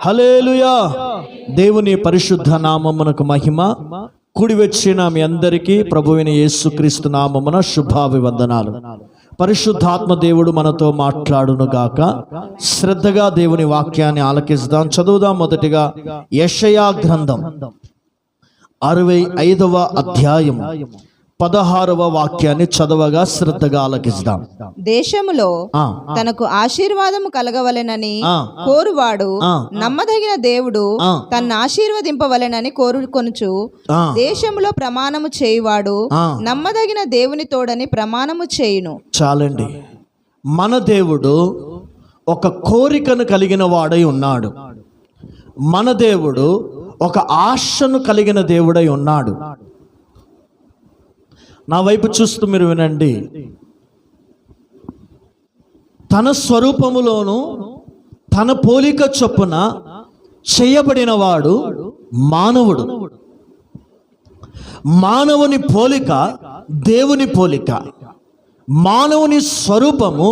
హల్లెలూయా. దేవుని పరిశుద్ధ నామమునకు మహిమ. కూడి వచ్చిన మీ అందరికీ ప్రభువైన యేసుక్రీస్తు నామమున శుభాభివందనాలు. పరిశుద్ధాత్మ దేవుడు మనతో మాట్లాడును గాక. శ్రద్ధగా దేవుని వాక్యాన్ని ఆలకిస్తాం. చదువుదాం. మొదటిగా యెషయా గ్రంథం 65వ అధ్యాయం 16వ వాక్యాన్ని చదవగా శ్రద్ధగా ఆలకిస్తాం. దేశములో తనకు ఆశీర్వాదము కలగవలెనని కోరువాడు నమ్మదగిన దేవుడు తన్ను ఆశీర్వదింపవలెనని కోరుకొనుచు దేశములో ప్రమాణము చేయువాడు నమ్మదగిన దేవుని తోడని ప్రమాణము చేయును. చాలండి. మన దేవుడు ఒక కోరికను కలిగిన వాడై ఉన్నాడు. మన దేవుడు ఒక ఆశను కలిగిన దేవుడై ఉన్నాడు. నా వైపు చూస్తూ మీరు వినండి. తన స్వరూపములోను తన పోలిక చొప్పున చేయబడిన వాడు మానవుడు. మానవుని పోలిక దేవుని పోలిక. మానవుని స్వరూపము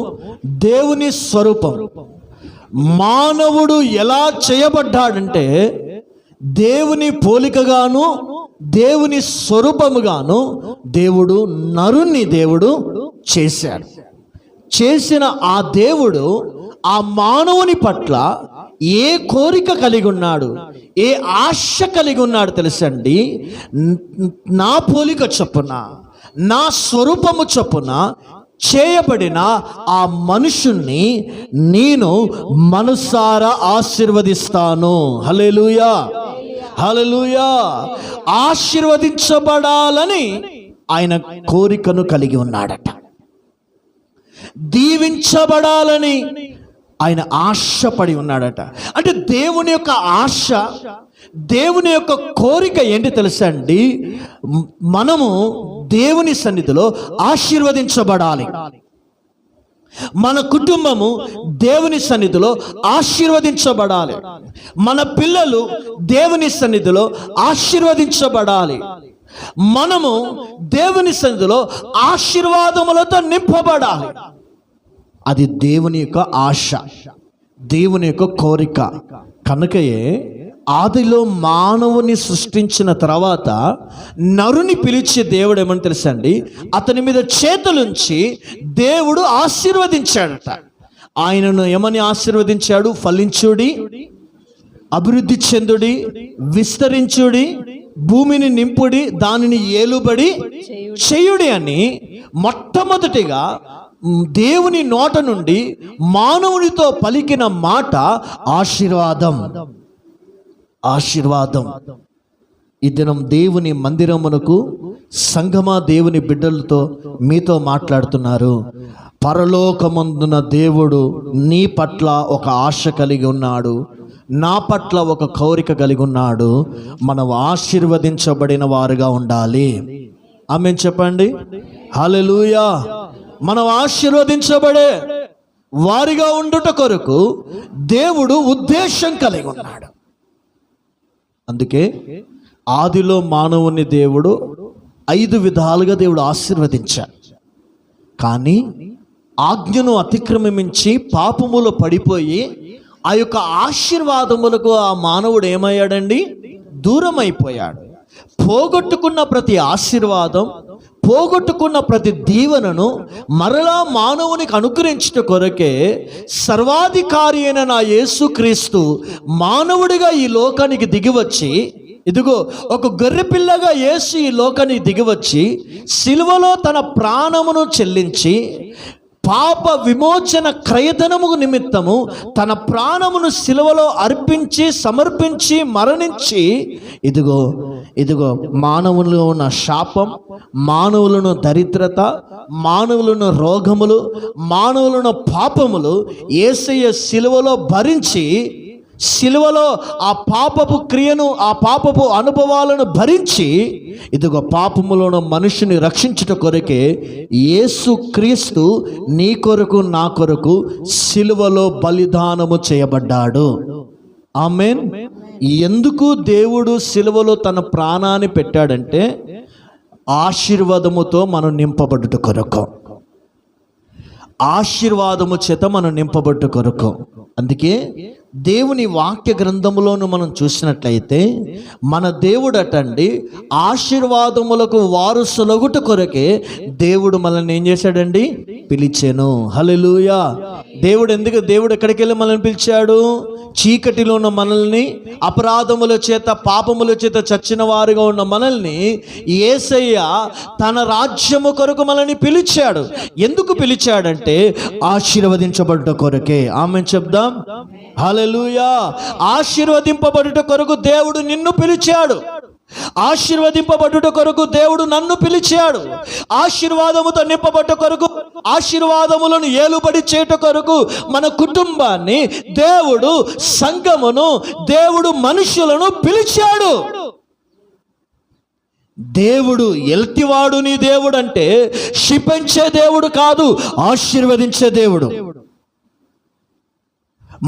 దేవుని స్వరూపం. మానవుడు ఎలా చేయబడ్డాడంటే దేవుని పోలికగాను దేవుని స్వరూపముగాను దేవుడు నరుణ్ణి దేవుడు చేశాడు. చేసిన ఆ దేవుడు ఆ మానవుని పట్ల ఏ కోరిక కలిగి ఉన్నాడు, ఏ ఆశ కలిగి ఉన్నాడు తెలుసండి? నా పోలిక చొప్పున, నా స్వరూపము చొప్పున చేయబడిన ఆ మనుషుణ్ణి నేను మనసారా ఆశీర్వదిస్తాను. హల్లెలూయా, హల్లెలూయా. ఆశీర్వదించబడాలని ఆయన కోరికను కలిగి ఉన్నాడట. దీవించబడాలని ఆయన ఆశపడి ఉన్నాడట. అంటే దేవుని యొక్క ఆశ, దేవుని యొక్క కోరిక ఏంటి తెలుసా అండి? మనము దేవుని సన్నిధిలో ఆశీర్వదించబడాలి. మన కుటుంబము దేవుని సన్నిధిలో ఆశీర్వదించబడాలి. మన పిల్లలు దేవుని సన్నిధిలో ఆశీర్వదించబడాలి. మనము దేవుని సన్నిధిలో ఆశీర్వాదములతో నింపబడాలి. అది దేవుని యొక్క ఆశ, దేవుని యొక్క కోరిక. కనుకయే ఆదిలో మానవుని సృష్టించిన తర్వాత నరుని పిలిచే దేవుడు ఏమని తెలుసా అండి? అతని మీద చేతులుంచి దేవుడు ఆశీర్వదించాడట. ఆయనను ఏమని ఆశీర్వదించాడు? ఫలించుడి, అభివృద్ధి చెందుడి, విస్తరించుడి, భూమిని నింపుడి, దానిని ఏలుబడి చేయుడి అని మొట్టమొదటిగా దేవుని నోట నుండి మానవునితో పలికిన మాట ఆశీర్వాదం. ఆశీర్వాదం. ఈ దినం దేవుని మందిరమునకు సంఘమా దేవుని బిడ్డలతో మీతో మాట్లాడుతున్నారు. పరలోకమందున దేవుడు నీ పట్ల ఒక ఆశ కలిగి ఉన్నాడు, నా పట్ల ఒక కోరిక కలిగి ఉన్నాడు. మనం ఆశీర్వదించబడిన వారుగా ఉండాలి. ఆమేన్ చెప్పండి. హల్లెలూయా. మనం ఆశీర్వదించబడే వారిగా ఉండుట కొరకు దేవుడు ఉద్దేశం కలిగి ఉన్నాడు. అందుకే ఆదిలో మానవుని దేవుడు 5 విధాలుగా దేవుడు ఆశీర్వదించాడు. కానీ ఆజ్ఞను అతిక్రమించి పాపములో పడిపోయి ఆ యొక్క ఆశీర్వాదములకు ఆ మానవుడు ఏమయ్యాడండి? దూరం అయిపోయాడు. పోగొట్టుకున్న ప్రతి ఆశీర్వాదం, పోగొట్టుకున్న ప్రతి దీవెనను మరలా మానవునికి అనుగ్రహించుట కొరకే సర్వాధికారి అయిన నా యేసుక్రీస్తు మానవుడిగా ఈ లోకానికి దిగివచ్చి, ఇదిగో ఒక గొర్రెపిల్లగా యేసు ఈ లోకానికి దిగివచ్చి సిలువలో తన ప్రాణమును చెల్లించి పాప విమోచన క్రయధనము నిమిత్తము తన ప్రాణమును సిలువలో అర్పించి సమర్పించి మరణించి ఇదిగో మానవులలో ఉన్న శాపం, మానవులను దరిద్రత, మానవులను రోగములు, మానవులను పాపములు యేసయ్య సిలువలో భరించి, సిలువలో ఆ పాపపు క్రియను, ఆ పాపపు అనుభవాలను భరించి ఇదిగో పాపములను మనుషుని రక్షించుట కొరకే యేసుక్రీస్తు నీ కొరకు నా కొరకు సిలువలో బలిదానము చేయబడ్డాడు. ఆమేన్. ఎందుకు దేవుడు సిలువలో తన ప్రాణాన్ని పెట్టాడంటే ఆశీర్వాదముతో మనం నింపబడుట కొరకు. ఆశీర్వాదము చేత మనం నింపబట్టు కొరకు. అందుకే దేవుని వాక్య గ్రంథములోను మనం చూసినట్లయితే మన దేవుడు అటండి ఆశీర్వాదములకు వారసులగుట కొరకే దేవుడు మనల్ని ఏం చేశాడండి? పిలిచాను. హల్లెలూయా. దేవుడు ఎక్కడికి వెళ్ళి మనల్ని పిలిచాడు? చీకటిలో ఉన్న మనల్ని, అపరాధముల చేత పాపముల చేత చచ్చిన వారుగా ఉన్న మనల్ని యేసయ్య తన రాజ్యము కొరకు మనల్ని పిలిచాడు. ఎందుకు పిలిచాడంటే ఆశీర్వదించబడుట కొరకే. ఆమేన్ చెప్దాం. హల్లెలూయా. ఆశీర్వదింపబడుట కొరకు దేవుడు నిన్ను పిలిచాడు. ఆశీర్వదింపబడుట కొరకు దేవుడు నన్ను పిలిచాడు. ఆశీర్వాదముతో నింపబడ్డ కొరకు, ఆశీర్వాదములను ఏలుబడి చేయట కొరకు మన కుటుంబాన్ని దేవుడు, సంఘమును దేవుడు, మనుషులను పిలిచాడు. దేవుడు ఎల్తివాడు నీ దేవుడు అంటే శిపించే దేవుడు కాదు, ఆశీర్వదించే దేవుడు.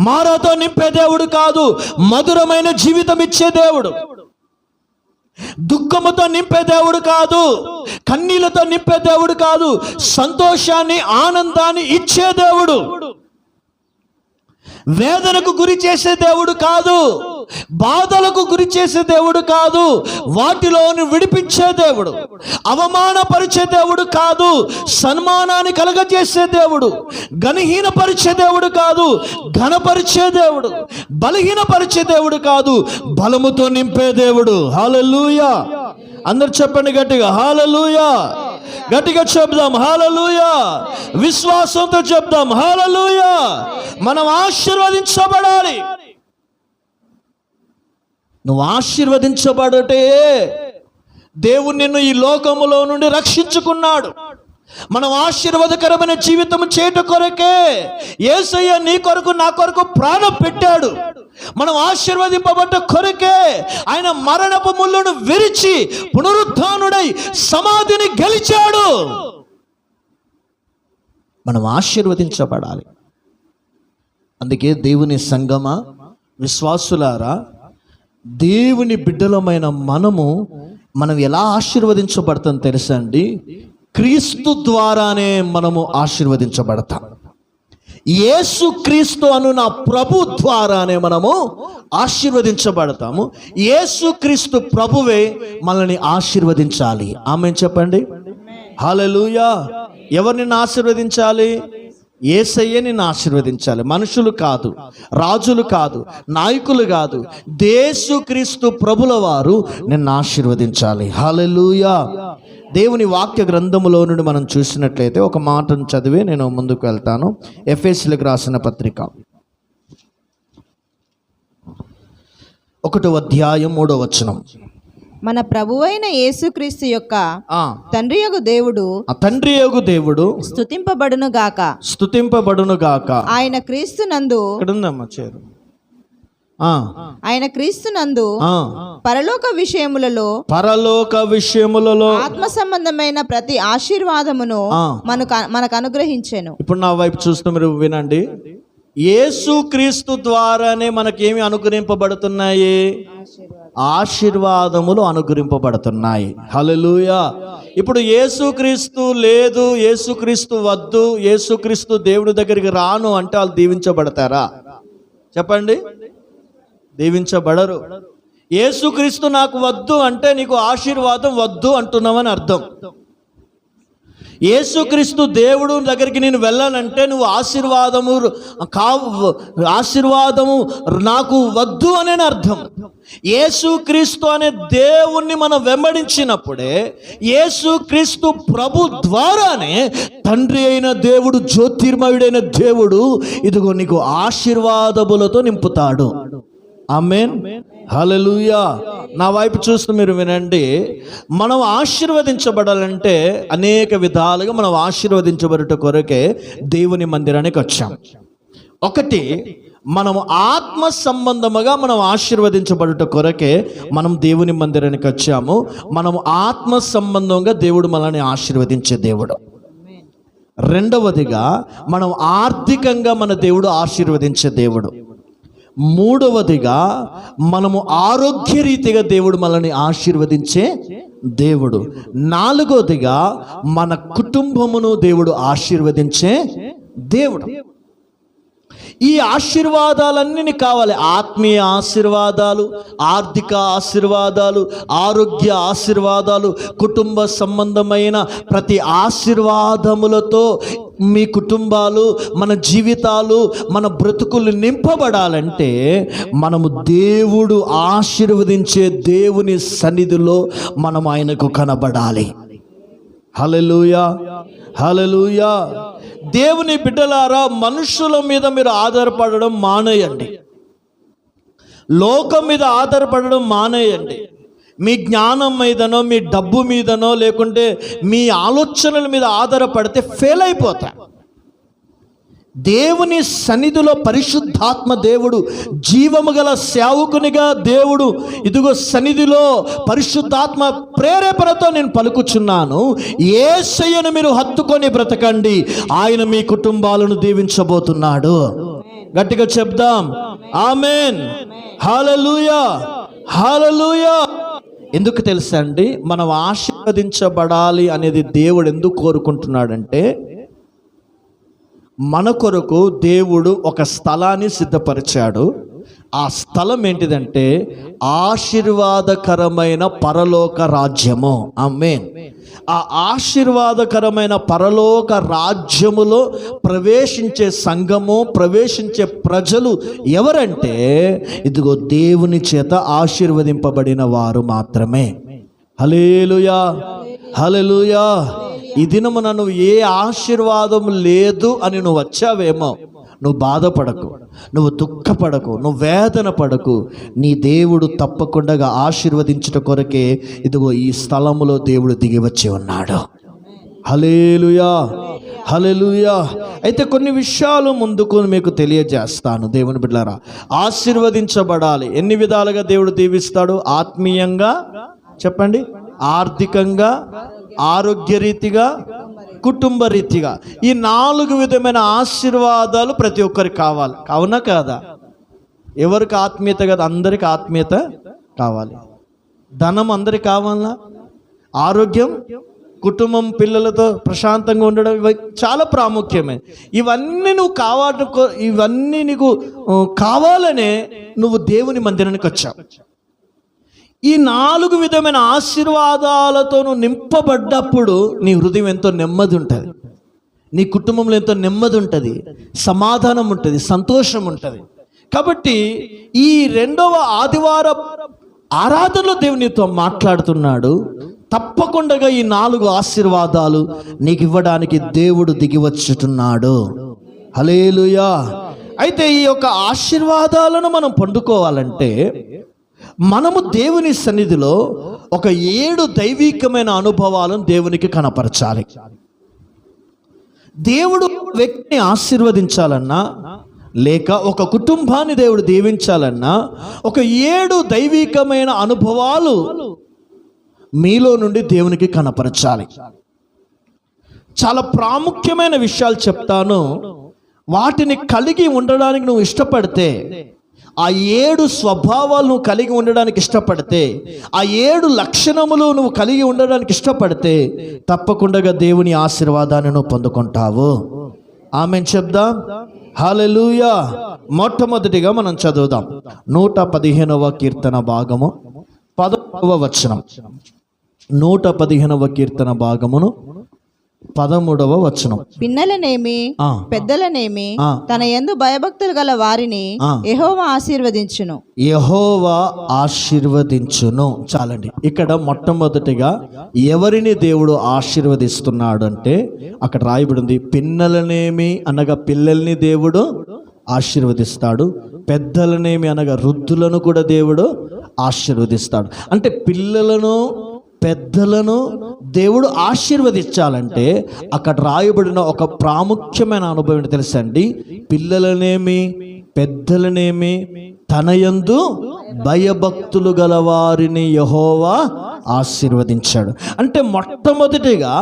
మారాతో నింపే దేవుడు కాదు, మధురమైన జీవితం ఇచ్చే దేవుడు. దుఃఖముతో నింపే దేవుడు కాదు, కన్నీళ్లతో నింపే దేవుడు కాదు, సంతోషాన్ని, ఆనందాన్ని ఇచ్చే దేవుడు. వేదనకు గురి చేసే దేవుడు కాదు, బాధలకు గురి చేసే దేవుడు కాదు, వాటిలోని విడిపించే దేవుడు. అవమానపరిచే దేవుడు కాదు, సన్మానాన్ని కలగజేసే దేవుడు. ఘనహీనపరిచే దేవుడు కాదు, ఘనపరిచే దేవుడు. బలహీనపరిచే దేవుడు కాదు, బలముతో నింపే దేవుడు. హల్లెలూయా. అందరు చెప్పండి గట్టిగా, హల్లెలూయా. గట్టిగా చెప్దాం, హల్లెలూయా. విశ్వాసంతో చెప్దాం, హల్లెలూయా. మనం ఆశీర్వదించబడాలి. నువ్వు ఆశీర్వదించబడటే దేవుడు నిన్ను ఈ లోకములో నుండి రక్షించుకున్నాడు. మనం ఆశీర్వాదకరమైన జీవితం చేయట కొరకే యేసయ్య నీ కొరకు, నా కొరకు ప్రాణం పెట్టాడు. మనం ఆశీర్వదింపబడ్డ కొరకే ఆయన మరణపు ముళ్ళను విరిచి పునరుత్థానుడై సమాధిని గెలిచాడు. మనం ఆశీర్వదించబడాలి. అందుకే దేవుని సంగమా, విశ్వాసులారా, దేవుని బిడ్డలమైన మనం ఎలా ఆశీర్వదించబడతాం తెలుసా అండి? క్రీస్తు ద్వారానే మనము ఆశీర్వదించబడతాం. యేసు క్రీస్తు అను నా ప్రభు ద్వారానే మనము ఆశీర్వదించబడతాము. యేసు క్రీస్తు ప్రభువే మనల్ని ఆశీర్వదించాలి. ఆమేన్ చెప్పండి. హల్లెలూయా. ఎవరు నిన్ను ఆశీర్వదించాలి? యేసయ్య నిన్ను ఆశీర్వదించాలి. మనుషులు కాదు, రాజులు కాదు, నాయకులు కాదు, యేసుక్రీస్తు ప్రభుల వారు నిన్ను ఆశీర్వదించాలి. హల్లెలూయా. దేవుని వాక్య గ్రంథములో నుండి మనం చూసినట్లయితే ఒక మాటను చదివి నేను ముందుకు వెళ్తాను. ఎఫెసీయులకు రాసిన పత్రిక 1వ అధ్యాయం 3వ వచనం. మన ప్రభువైన యేసుక్రీస్తు యొక్క తండ్రియగు దేవుడు స్తుతింపబడును గాక. ఆయన క్రీస్తునందు పరలోక విషయములలో ఆత్మ సంబంధమైన ప్రతి ఆశీర్వాదమును మనకు అనుగ్రహించెను. ఇప్పుడు నా వైపు చూస్తూ మీరు వినండి. యేసు క్రీస్తు ద్వారానే మనకేమి అనుగ్రహింపబడుతున్నాయి? ఆశీర్వాదములు అనుగ్రహింపబడుతున్నాయి. హల్లెలూయా. ఇప్పుడు యేసుక్రీస్తు లేదు, యేసుక్రీస్తు వద్దు, యేసుక్రీస్తు దేవుడి దగ్గరికి రాను అంటే వాళ్ళు దీవించబడతారా? చెప్పండి. దీవించబడరు. యేసుక్రీస్తు నాకు వద్దు అంటే నీకు ఆశీర్వాదం వద్దు అంటున్నావని అర్థం. యేసుక్రీస్తు దేవుడు దగ్గరికి నేను వెళ్ళాలంటే నువ్వు ఆశీర్వాదము నాకు వద్దు అనే అర్థం. యేసుక్రీస్తు అనే దేవుణ్ణి మనం వెంబడించినప్పుడే యేసుక్రీస్తు ప్రభు ద్వారానే తండ్రి అయిన దేవుడు, జ్యోతిర్మయుడైన దేవుడు ఇదిగో నీకు ఆశీర్వాదములతో నింపుతాడు. ఆమేన్. హల్లెలూయా. నా వైపు చూస్తూ మీరు వినండి. మనం ఆశీర్వదించబడాలంటే అనేక విధాలుగా మనం ఆశీర్వదించబడుట కొరకే దేవుని మందిరానికి వచ్చాం. ఒకటి, మనము ఆత్మ సంబంధముగా మనం ఆశీర్వదించబడుట కొరకే మనం దేవుని మందిరానికి వచ్చాము. మనము ఆత్మ సంబంధంగా దేవుడు మనల్ని ఆశీర్వదించే దేవుడు. రెండవదిగా మనం ఆర్థికంగా మన దేవుడు ఆశీర్వదించే దేవుడు. మూడవదిగా మనము ఆరోగ్యరీతిగా దేవుడు మనల్ని ఆశీర్వదించే దేవుడు. నాలుగవదిగా మన కుటుంబమును దేవుడు ఆశీర్వదించే దేవుడు. ఈ ఆశీర్వాదాలన్నీ నీకు కావాలి. ఆత్మీయ ఆశీర్వాదాలు, ఆర్థిక ఆశీర్వాదాలు, ఆరోగ్య ఆశీర్వాదాలు, కుటుంబ సంబంధమైన ప్రతి ఆశీర్వాదములతో మీ కుటుంబాలు, మన జీవితాలు, మన బ్రతుకులు నింపబడాలంటే మనము దేవుడు ఆశీర్వదించే దేవుని సన్నిధిలో మనం ఆయనకు కనబడాలి. హల్లెలూయా, హల్లెలూయా. దేవుని బిడ్డలారా, మనుషుల మీద మీరు ఆధారపడడం మానేయండి. లోకం మీద ఆధారపడడం మానేయండి. మీ జ్ఞానం మీదనో, మీ డబ్బు మీదనో, లేకుంటే మీ ఆలోచనల మీద ఆధారపడితే ఫెయిల్ అయిపోతా. దేవుని సన్నిధిలో పరిశుద్ధాత్మ దేవుడు, జీవము గల సేవకునిగా దేవుడు, ఇదిగో సన్నిధిలో పరిశుద్ధాత్మ ప్రేరేపణతో నేను పలుకుచున్నాను, యేసయ్యను మీరు హత్తుకొని బ్రతకండి, ఆయన మీ కుటుంబాలను దీవించబోతున్నాడు. గట్టిగా చెప్దాం ఆమేన్, హల్లెలూయా, హల్లెలూయా. ఎందుకు తెలుసా అండి, మనం ఆశీర్వదించబడాలి అనేది దేవుడు ఎందుకు కోరుకుంటున్నాడంటే, మన కొరకు దేవుడు ఒక స్థలాన్ని సిద్ధపరిచాడు. ఆ స్థలం ఏంటిదంటే ఆశీర్వాదకరమైన పరలోక రాజ్యము. ఆమేన్. ఆ ఆశీర్వాదకరమైన పరలోక రాజ్యములో ప్రవేశించే సంఘము, ప్రవేశించే ప్రజలు ఎవరంటే, ఇదిగో దేవుని చేత ఆశీర్వదింపబడిన వారు మాత్రమే. హల్లెలూయా, హల్లెలూయా. ఈ దినమున నువ్వు ఏ ఆశీర్వాదం లేదు అని నువ్వు వచ్చావేమో, నువ్వు బాధపడకు, నువ్వు దుఃఖపడకు, నువ్వు వేదన పడకు. నీ దేవుడు తప్పకుండా ఆశీర్వదించుట కొరకే ఇదిగో ఈ స్థలములో దేవుడు దిగి వచ్చి ఉన్నాడు. హల్లెలూయా, హల్లెలూయా. అయితే కొన్ని విషయాలు ముందుకు మీకు తెలియజేస్తాను. దేవుని బిడ్డలారా, ఆశీర్వదించబడాలి. ఎన్ని విధాలుగా దేవుడు దీవిస్తాడు? ఆత్మీయంగా చెప్పండి, ఆర్థికంగా, ఆరోగ్యరీతిగా, కుటుంబ రీతిగా. ఈ 4 విధమైన ఆశీర్వాదాలు ప్రతి ఒక్కరికి కావాలి. అవునా కాదా? ఎవరికి ఆత్మీయత కదా? అందరికి ఆత్మీయత కావాలి. ధనం అందరికి కావాలా? ఆరోగ్యం, కుటుంబం, పిల్లలతో ప్రశాంతంగా ఉండడం, ఇవి చాలా ప్రాముఖ్యమే. ఇవన్నీ ఇవన్నీ నీకు కావాలనే నువ్వు దేవుని మందిరానికి వచ్చావు. ఈ 4 విధమైన ఆశీర్వాదాలతో నువ్వు నింపబడ్డప్పుడు నీ హృదయం ఎంతో నెమ్మది ఉంటుంది, నీ కుటుంబంలో ఎంతో నెమ్మది ఉంటుంది, సమాధానం ఉంటుంది, సంతోషం ఉంటుంది. కాబట్టి ఈ 2వ ఆదివార ఆరాధనలో దేవునితో మాట్లాడుతున్నాడు. తప్పకుండా ఈ 4 ఆశీర్వాదాలు నీకు ఇవ్వడానికి దేవుడు దిగి వచ్చుతున్నాడు. హల్లెలూయా. అయితే ఈ యొక్క ఆశీర్వాదాలను మనం పొందుకోవాలంటే మనము దేవుని సన్నిధిలో ఒక 7 దైవికమైన అనుభవాలను దేవునికి కనపరచాలి. దేవుడు వ్యక్తిని ఆశీర్వదించాలన్నా, లేక ఒక కుటుంబాన్ని దేవుడు దీవించాలన్నా, ఒక 7 దైవికమైన అనుభవాలు మీలో నుండి దేవునికి కనపరచాలి. చాలా ప్రాముఖ్యమైన విషయాలు చెప్తాను. వాటిని కలిగి ఉండడానికి నువ్వు ఇష్టపడితే, ఆ 7 స్వభావాలు నువ్వు కలిగి ఉండడానికి ఇష్టపడితే, ఆ 7 లక్షణములు నువ్వు కలిగి ఉండడానికి ఇష్టపడితే తప్పకుండా దేవుని ఆశీర్వాదాన్ని నువ్వు పొందుకుంటావు. ఆమేన్ చెప్దాం. హల్లెలూయా. మొట్టమొదటిగా మనం చదువుదాం 115వ కీర్తన భాగము 11వ వచనం. 115వ కీర్తన భాగమును 13వ వచనం. పిన్నలనేమి పెద్దలనేమి తన యందు భయభక్తులు గల వారిని యెహోవా ఆశీర్వదించును. యెహోవా ఆశీర్వదించును. చాలండి. ఇక్కడ మొట్టమొదటిగా ఎవరిని దేవుడు ఆశీర్వదిస్తున్నాడు అంటే అక్కడ రాయబడింది, పిన్నలనేమి అనగా పిల్లల్ని దేవుడు ఆశీర్వదిస్తాడు, పెద్దలనేమి అనగా వృద్ధులను కూడా దేవుడు ఆశీర్వదిస్తాడు. అంటే పిల్లలను, పెద్దలను దేవుడు ఆశీర్వదించాలంటే అక్కడ రాయబడిన ఒక ప్రాముఖ్యమైన అనుభవం ఏంటి తెలుసా అండి? పిల్లలనేమి పెద్దలనేమి తన యందు భయభక్తులు గల వారిని యెహోవా ఆశీర్వదించాడు. అంటే మొట్టమొదటిగా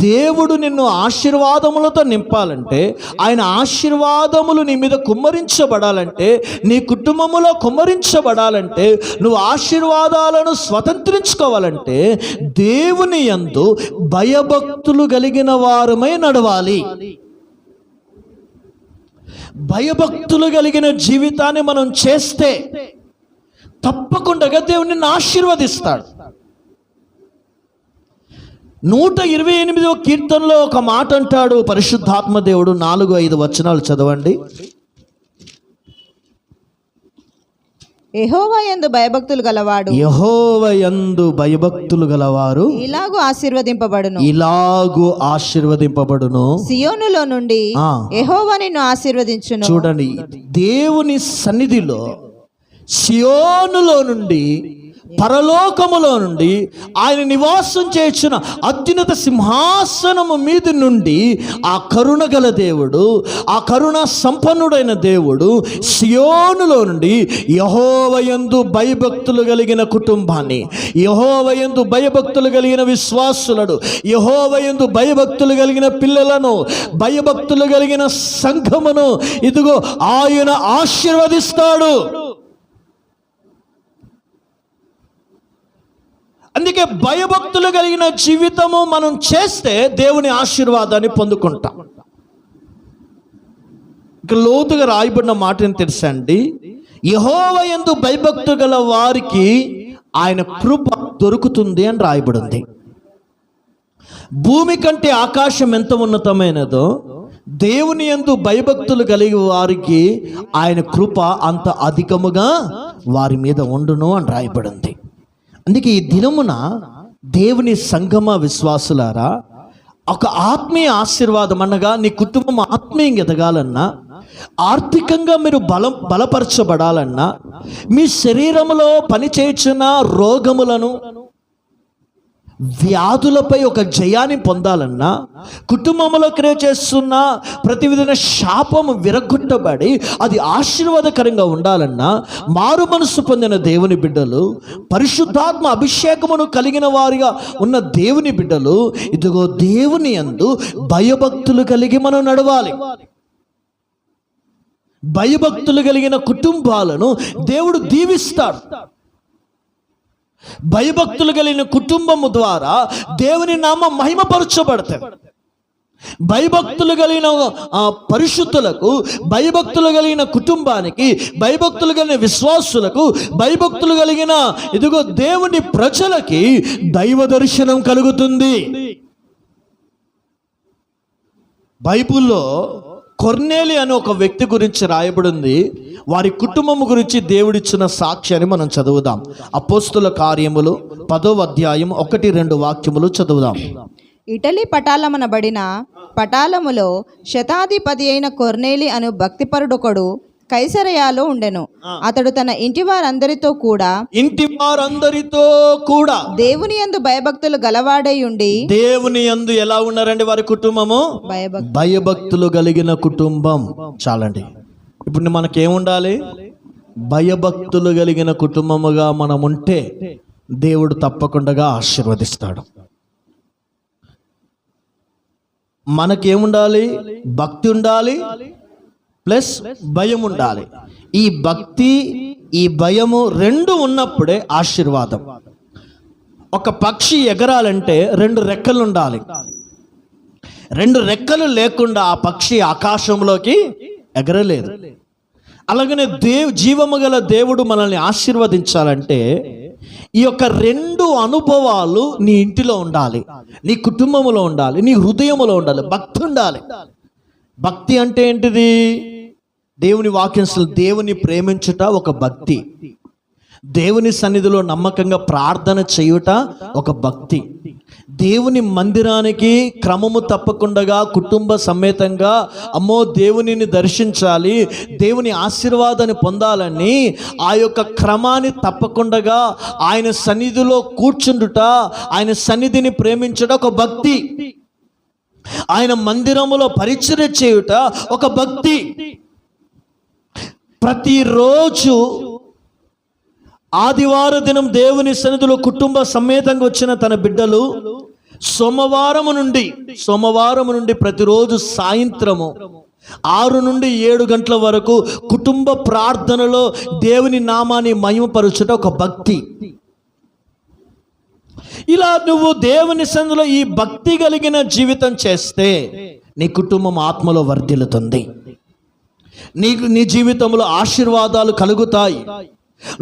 దేవుడు నిన్ను ఆశీర్వాదములతో నింపాలంటే, ఆయన ఆశీర్వాదములు నీ మీద కుమ్మరించబడాలంటే, నీ కుటుంబములో కుమ్మరించబడాలంటే, నువ్వు ఆశీర్వాదాలను స్వతంత్రించుకోవాలంటే దేవుని యందు భయభక్తులు కలిగిన వారమై నడవాలి. భయభక్తులు కలిగిన జీవితాన్ని మనం చేస్తే తప్పకుండా దేవుని ఆశీర్వదిస్తాడు. 128వ కీర్తనలో ఒక మాట అంటాడు పరిశుద్ధాత్మ దేవుడు. 4-5 వచనాలు చదవండి. యెహోవా యందు భయభక్తులు గలవాడు, యెహోవా యందు భయభక్తులు గలవారు ఇలాగు ఆశీర్వదింపబడును, ఇలాగు ఆశీర్వదింపబడును. సియోనులో నుండి యెహోవా నిన్ను ఆశీర్వదించును. చూడండి, దేవుని సన్నిధిలో సియోనులో నుండి, పరలోకములో నుండి ఆయన నివాసం చేసిన అత్యున్నత సింహాసనము మీద నుండి ఆ కరుణ గల దేవుడు, ఆ కరుణ సంపన్నుడైన దేవుడు సియోనులో నుండి యెహోవా యందు భయభక్తులు కలిగిన కుటుంబాన్ని, యెహోవా యందు భయభక్తులు కలిగిన విశ్వాసులను, యెహోవా యందు భయభక్తులు కలిగిన పిల్లలను, భయభక్తులు కలిగిన సంఘమును ఇదిగో ఆయన ఆశీర్వదిస్తాడు. అందుకే భయభక్తులు కలిగిన జీవితము మనం చేస్తే దేవుని ఆశీర్వాదాన్ని పొందుకుంటాం. ఇక లోతుగా రాయబడిన మాట ఏం తెలుసా అండి? యెహోవా యందు భయభక్తులు గల వారికి ఆయన కృప దొరుకుతుంది అని రాయబడింది. భూమి కంటే ఆకాశం ఎంత ఉన్నతమైనదో దేవుని యందు భయభక్తులు కలిగి వారికి ఆయన కృప అంత అధికముగా వారి మీద ఉండును అని రాయబడింది. అందుకే ఈ దినమున దేవుని సంగమ విశ్వాసులారా, ఒక ఆత్మీయ ఆశీర్వాదం అనగా నీ కుటుంబం ఆత్మీయంగా ఎదగాలన్నా, ఆర్థికంగా మీరు బలపరచబడాలన్నా, మీ శరీరంలో పనిచేయుచున్న రోగములను, వ్యాధులపై ఒక జయాన్ని పొందాలన్నా, కుటుంబంలో క్రియ చేస్తున్న ప్రతి విధమైన శాపము విరగొట్టబడి అది ఆశీర్వాదకరంగా ఉండాలన్నా, మారు మనసు పొందిన దేవుని బిడ్డలు, పరిశుద్ధాత్మ అభిషేకమును కలిగిన వారిగా ఉన్న దేవుని బిడ్డలు ఇదిగో దేవుని యందు భయభక్తులు కలిగి మనం నడవాలి. భయభక్తులు కలిగిన కుటుంబాలను దేవుడు దీవిస్తాడు. భయభక్తులు కలిగిన కుటుంబము ద్వారా దేవుని నామం మహిమపరచబడతాయి. భయభక్తులు కలిగిన పరిశుద్ధులకు, భయభక్తులు కలిగిన కుటుంబానికి, భయభక్తులు కలిగిన విశ్వాసులకు, భయభక్తులు కలిగిన ఇదిగో దేవుని ప్రజలకి దైవ దర్శనం కలుగుతుంది. బైబిల్లో కొర్నేలి అనే ఒక వ్యక్తి గురించి రాయబడింది. వారి కుటుంబం గురించి దేవుడిచ్చిన సాక్ష్యాన్ని మనం చదువుదాం. అపోస్తుల కార్యములు 10వ అధ్యాయం 1-2 వాక్యములు చదువుదాం. ఇటలీ పటాలమనబడిన పటాలములో శతాధిపతి అయిన కొర్నేలి అను భక్తిపరుడొకడు కైసరయాలో ఉండెను. అతడు తన ఇంటి వారందరితో కూడా దేవుని యందు భయభక్తులు గలవాడై ఉండి, దేవుని యందు ఎలా ఉన్నారండి వారి కుటుంబము? భయభక్తులు కలిగిన కుటుంబం. చాలండి. ఇప్పుడు మనకేముండాలి? భయభక్తులు కలిగిన కుటుంబముగా మనం ఉంటే దేవుడు తప్పకుండా ఆశీర్వదిస్తాడు. మనకేముండాలి? భక్తి ఉండాలి, ప్లస్ భయం ఉండాలి. ఈ భక్తి, ఈ భయము రెండు ఉన్నప్పుడే ఆశీర్వాదం. ఒక పక్షి ఎగరాలంటే 2 రెక్కలు ఉండాలి. 2 రెక్కలు లేకుండా ఆ పక్షి ఆకాశంలోకి ఎగరలేదు. అలాగనే జీవము గల దేవుడు మనల్ని ఆశీర్వదించాలంటే ఈ యొక్క 2 అనుభవాలు నీ ఇంటిలో ఉండాలి, నీ కుటుంబంలో ఉండాలి, నీ హృదయంలో ఉండాలి. భక్తి ఉండాలి. భక్తి అంటే ఏంటిది? దేవుని వాక్యం, దేవుని ప్రేమించుట ఒక భక్తి. దేవుని సన్నిధిలో నమ్మకంగా ప్రార్థన చేయుట ఒక భక్తి. దేవుని మందిరానికి క్రమము తప్పకుండా కుటుంబ సమేతంగా దేవునిని దర్శించాలి, దేవుని ఆశీర్వాదాన్ని పొందాలని ఆ యొక్క క్రమాన్ని తప్పకుండా ఆయన సన్నిధిలో కూర్చుండుట, ఆయన సన్నిధిని ప్రేమించుట ఒక భక్తి. ఆయన మందిరములో పరిచర్య చేయుట ఒక భక్తి. ప్రతిరోజు ఆదివార దినం దేవుని సన్నిధిలో కుటుంబ సమేతంగా వచ్చిన తన బిడ్డలు సోమవారము నుండి ప్రతిరోజు సాయంత్రము 6 నుండి 7 గంటల వరకు కుటుంబ ప్రార్థనలో దేవుని నామాన్ని మహిమపరచుట ఒక భక్తి. ఇలా నువ్వు దేవుని సన్నిధిలో ఈ భక్తి కలిగిన జీవితం చేస్తే నీ కుటుంబం ఆత్మలో వర్ధిల్లుతుంది. నీ జీవితంలో ఆశీర్వాదాలు కలుగుతాయి.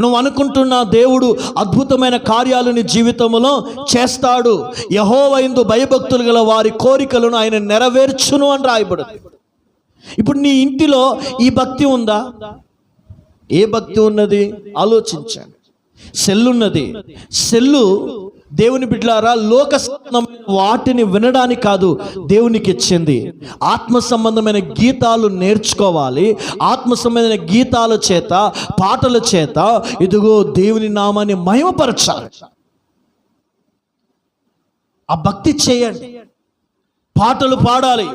నువ్వు అనుకుంటున్న దేవుడు అద్భుతమైన కార్యాలు నీ జీవితంలో చేస్తాడు. యెహోవా యందు భయభక్తులు గల వారి కోరికలను ఆయన నెరవేర్చును అని రాయబడింది. ఇప్పుడు నీ ఇంటిలో ఈ భక్తి ఉందా? ఏ భక్తి ఉన్నది ఆలోచించండి. సెల్లున్నది. సెల్లు దేవుని బిడ్డలారా లోక సంబంధమైన వాటిని వినడానికి కాదు దేవునికి ఇచ్చింది. ఆత్మ సంబంధమైన గీతాలు నేర్చుకోవాలి. ఆత్మ సంబంధమైన గీతాల చేత, పాటల చేత ఇదిగో దేవుని నామాన్ని మహిమపరచాలి. ఆ భక్తి చేయండి. పాటలు పాడాలి.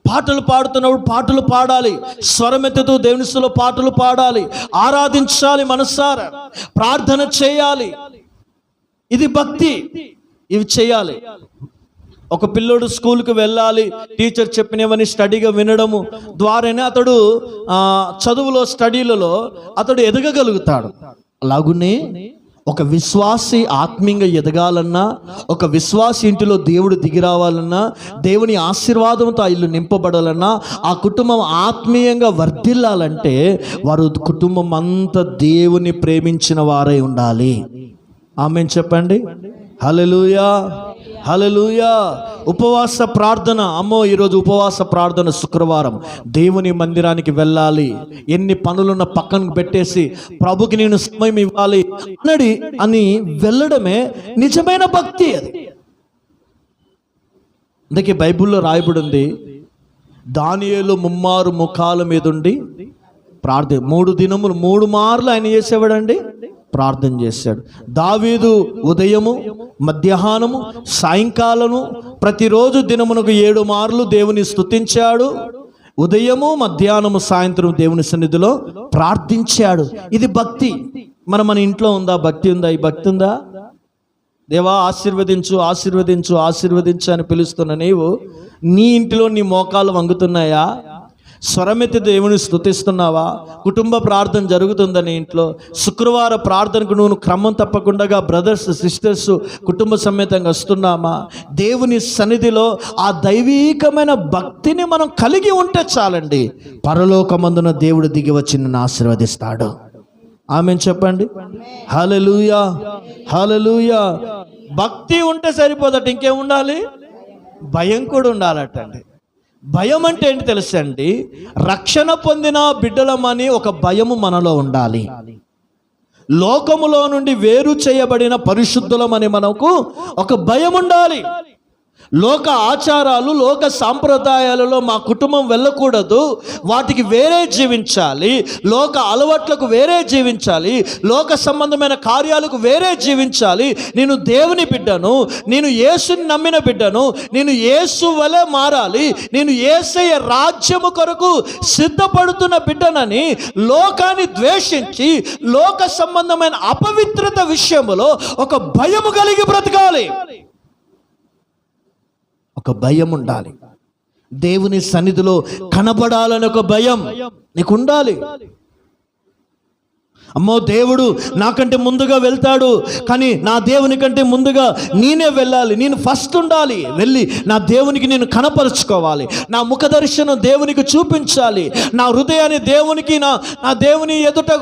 పాటలు పాడుతున్నప్పుడు పాటలు పాడాలి. స్వరమెత్తుతూ దేవుని స్తుతిలో పాటలు పాడాలి. ఆరాధించాలి. మనసారా ప్రార్థన చేయాలి. ఇది భక్తి. ఇవి చేయాలి. ఒక పిల్లోడు స్కూల్కి వెళ్ళాలి, టీచర్ చెప్పినవని స్టడీగా వినడము ద్వారానే అతడు చదువులో, స్టడీలలో అతడు ఎదగగలుగుతాడు. అలాగునే ఒక విశ్వాసి ఆత్మీయంగా ఎదగాలన్నా, ఒక విశ్వాసి ఇంటిలో దేవుడు దిగి రావాలన్నా, దేవుని ఆశీర్వాదంతో ఆ ఇల్లు నింపబడాలన్నా, ఆ కుటుంబం ఆత్మీయంగా వర్ధిల్లాలంటే వారు కుటుంబం అంతా దేవుని ప్రేమించిన వారై ఉండాలి. ఆమేన్ చెప్పండి. హల్లెలూయా, హల్లెలూయా. ఉపవాస ప్రార్థన. అమ్మో, ఈరోజు ఉపవాస ప్రార్థన శుక్రవారం. దేవుని మందిరానికి వెళ్ళాలి. ఎన్ని పనులున్న పక్కన పెట్టేసి ప్రభుకి నేను సమయం ఇవ్వాలి అని వెళ్ళడమే నిజమైన భక్తి. అది అందుకే బైబిల్లో రాయబడింది, దానియేలు 3 ముఖాల మీద ఉండి ప్రార్థన 3 దినములు 3 మార్లు ఆయన చేసేవాడండి, ప్రార్థన చేశాడు. దావీదు ఉదయము, మధ్యాహ్నము, సాయంకాలము ప్రతిరోజు దినమునకు 7 మార్లు దేవుని స్తుతించాడు. ఉదయము, మధ్యాహ్నము, సాయంత్రం దేవుని సన్నిధిలో ప్రార్థించాడు. ఇది భక్తి. మన ఇంట్లో ఉందా? భక్తి ఉందా? ఈ భక్తి ఉందా? దేవా ఆశీర్వదించు, ఆశీర్వదించు, ఆశీర్వదించు అని పిలుస్తున్న నీవు నీ ఇంటిలో నీ మోకాలు వంగుతున్నాయా? స్వరమెత్తి దేవుని స్తుతిస్తున్నావా? కుటుంబ ప్రార్థన జరుగుతుందా నీ ఇంట్లో? శుక్రవార ప్రార్థనకు నువ్వు క్రమం తప్పకుండా బ్రదర్స్, సిస్టర్స్ కుటుంబ సమేతంగా వస్తున్నామా? దేవుని సన్నిధిలో ఆ దైవీకమైన భక్తిని మనం కలిగి ఉంటే చాలండి, పరలోకమందున దేవుడు దిగి వచ్చి నిన్ను ఆశీర్వదిస్తాడు. ఆమేన్ చెప్పండి. హల్లెలూయా, హల్లెలూయా. భక్తి ఉంటే సరిపోదట, ఇంకేం ఉండాలి? భయం కూడా ఉండాలటండి. భయం అంటే ఏంటి తెలుసండి? రక్షణ పొందిన బిడ్డలమని ఒక భయము మనలో ఉండాలి. లోకములో నుండి వేరు చేయబడిన పరిశుద్ధులమని మనకు ఒక భయం ఉండాలి. లోక ఆచారాలు, లోక సాంప్రదాయాలలో మా కుటుంబం వెళ్ళకూడదు, వాటికి వేరే జీవించాలి. లోక అలవాట్లకు వేరే జీవించాలి. లోక సంబంధమైన కార్యాలకు వేరే జీవించాలి. నేను దేవుని బిడ్డను, నేను యేసుని నమ్మిన బిడ్డను, నేను యేసు వలె మారాలి, నేను యేసయ్య రాజ్యము కొరకు సిద్ధపడుతున్న బిడ్డనని లోకాన్ని ద్వేషించి లోక సంబంధమైన అపవిత్రత విషయములో ఒక భయము కలిగి బ్రతకాలి. ఒక భయం ఉండాలి. దేవుని సన్నిధిలో కనబడాలని ఒక భయం నీకు ఉండాలి. అమ్మో, దేవుడు నాకంటే ముందుగా వెళ్తాడు, కానీ నా దేవుని కంటే ముందుగా నేనే వెళ్ళాలి, నేను ఫస్ట్ ఉండాలి. వెళ్ళి నా దేవునికి నేను కనపరుచుకోవాలి, నా ముఖ దర్శనం దేవునికి చూపించాలి, నా హృదయాన్ని దేవునికి నా దేవుని ఎదుట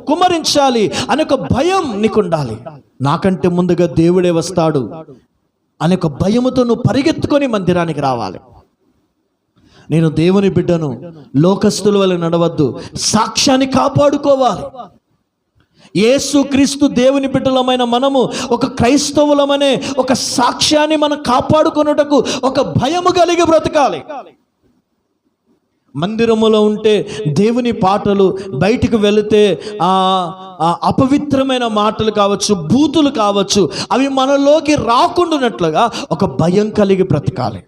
కుమరించాలి అనే ఒక భయం నీకు ఉండాలి. నాకంటే ముందుగా దేవుడే వస్తాడు అనే ఒక భయముతో నువ్వు పరిగెత్తుకొని మందిరానికి రావాలి. నేను దేవుని బిడ్డను, లోకస్తుల వల్ల నడవద్దు, సాక్ష్యాన్ని కాపాడుకోవాలి. యేసు క్రీస్తు దేవుని బిడ్డలమైన మనము ఒక క్రైస్తవులమనే ఒక సాక్ష్యాన్ని మనం కాపాడుకొనుటకు ఒక భయము కలిగి బ్రతకాలి. మందిరములో ఉంటే దేవుని పాటలు, బయటికి వెళితే అపవిత్రమైన మాటలు కావచ్చు, బూతులు కావచ్చు, అవి మనలోకి రాకుండానట్లుగా ఒక భయం కలిగి బ్రతకాలి.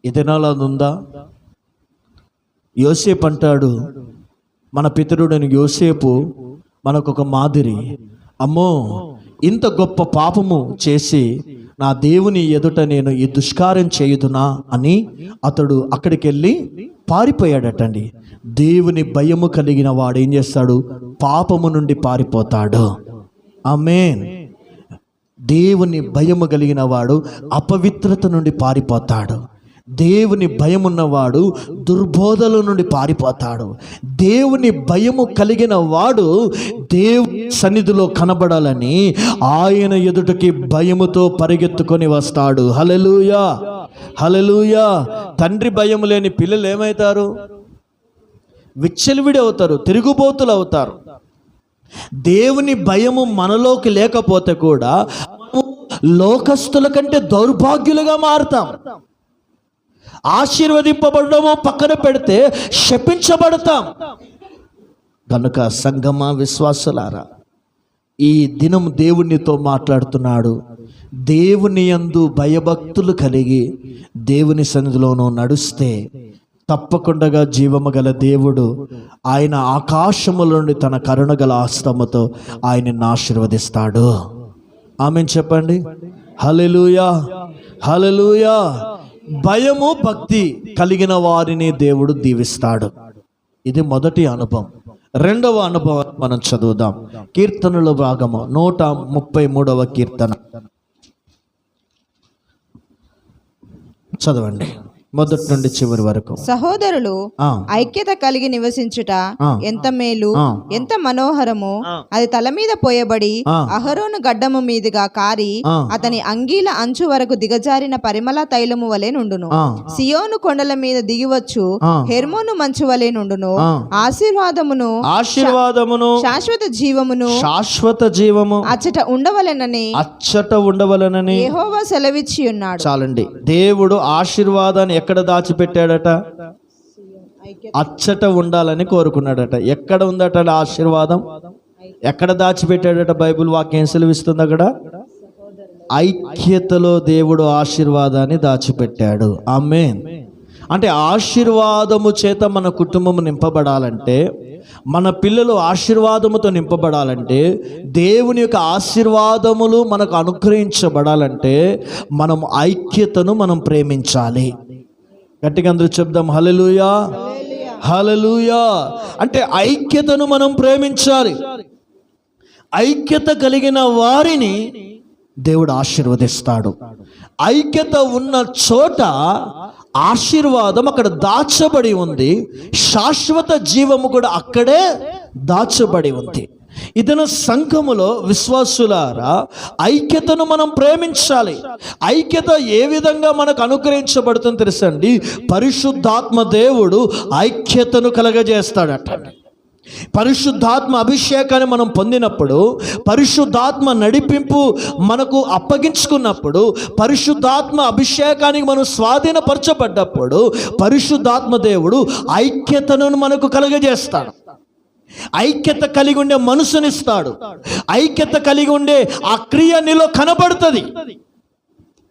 ఇదేనాలా ఉందా? యోసేపు అంటాడు, మన పితరుడని యోసేపు మనకొక మాదిరి. అమ్మో, ఇంత గొప్ప పాపము చేసి నా దేవుని ఎదుట నేను ఈ దుష్కార్యం చేయుదునా అని అతడు అక్కడికి వెళ్ళి పారిపోయాడటండి. దేవుని భయము కలిగిన వాడు ఏం చేస్తాడు? పాపము నుండి పారిపోతాడు. ఆమేన్. దేవుని భయము కలిగిన వాడు అపవిత్రత నుండి పారిపోతాడు. దేవుని భయం ఉన్నవాడు దుర్బోధల నుండి పారిపోతాడు. దేవుని భయము కలిగిన వాడు దేవుని సన్నిధిలో కనబడాలని ఆయన ఎదుటికి భయముతో పరిగెత్తుకొని వస్తాడు. హల్లెలూయా, హల్లెలూయా. తండ్రి భయం లేని పిల్లలు ఏమవుతారు? విచ్చలవిడి అవుతారు, తిరుగుబోతులు అవుతారు. దేవుని భయము మనలోకి లేకపోతే కూడా లోకస్తుల కంటే దౌర్భాగ్యులుగా మారుతాం. ఆశీర్వదింపబడము పక్కన పెడితే శపించబడతాం. కనుక సంగమా, విశ్వాసులారా, ఈ దినం దేవునితో మాట్లాడుతున్నాడు. దేవుని యందు భయభక్తులు కలిగి దేవుని సన్నిధిలోనూ నడుస్తే తప్పకుండా జీవము గల దేవుడు ఆయన ఆకాశముల నుండి తన కరుణగల హస్తముతో ఆయనను ఆశీర్వదిస్తాడు. ఆమేన్ చెప్పండి. హల్లెలూయా, హల్లెలూయా. భయము భక్తి కలిగిన వారిని దేవుడు దీవిస్తాడు. ఇది మొదటి అనుభవం. రెండవ అనుభవం మనం చదువుదాం. కీర్తనల భాగము 133వ కీర్తన చదవండి, మొదటి నుండి చివరి వరకు. సహోదరులు ఐక్యత కలిగి నివసించుట ఎంత మేలు, ఎంత మనోహరము. అది తల మీద పోయబడి అహరోను గడ్డము మీదుగా కారి అతని అంగీల అంచు వరకు దిగజారిన పరిమళ తైలము వలె నుండును. సియోను కొండల మీద దిగివచ్చు హెర్మోను మంచు వలె నుండును. ఆశీర్వాదమును శాశ్వత జీవమును అచ్చట ఉండవలెనని యెహోవా సెలవిచ్చి ఉన్నాడు. చాలండి. దేవుడు ఆశీర్వాదాన్ని ఎక్కడ దాచిపెట్టాడట? అచ్చట ఉండాలని కోరుకున్నాడట. ఎక్కడ ఉందట ఆశీర్వాదం? ఎక్కడ దాచిపెట్టాడట? బైబిల్ వాక్యం సెలవిస్తుంది అక్కడ ఐక్యతలో దేవుడు ఆశీర్వాదాన్ని దాచిపెట్టాడు. ఆమేన్. అంటే ఆశీర్వాదము చేత మన కుటుంబం నింపబడాలంటే, మన పిల్లలు ఆశీర్వాదముతో నింపబడాలంటే, దేవుని యొక్క ఆశీర్వాదములు మనకు అనుగ్రహించబడాలంటే మనం ఐక్యతను మనం ప్రేమించాలి. గట్టిగా అందరూ చెప్దాం హల్లెలూయా, హల్లెలూయా. అంటే ఐక్యతను మనం ప్రేమించాలి. ఐక్యత కలిగిన వారిని దేవుడు ఆశీర్వదిస్తాడు. ఐక్యత ఉన్న చోట ఆశీర్వాదం అక్కడ దాచబడి ఉంది, శాశ్వత జీవము కూడా అక్కడే దాచబడి ఉంది. ఇదన సంఘములో విశ్వాసులారా, ఐక్యతను మనం ప్రేమించాలి. ఐక్యత ఏ విధంగా మనకు అనుగ్రహించబడుతుందో తెలుసండి. పరిశుద్ధాత్మ దేవుడు ఐక్యతను కలగజేస్తాడట. పరిశుద్ధాత్మ అభిషేకాన్ని మనం పొందినప్పుడు, పరిశుద్ధాత్మ నడిపింపు మనకు అప్పగించుకున్నప్పుడు, పరిశుద్ధాత్మ అభిషేకానికి మనం స్వాధీనపరచబడ్డప్పుడు పరిశుద్ధాత్మ దేవుడు ఐక్యతను మనకు కలగజేస్తాడు. ఐక్యత కలిగి ఉండే మనసునిస్తాడు. ఐక్యత కలిగి ఉండే ఆ క్రియ నీలో కనబడుతుంది.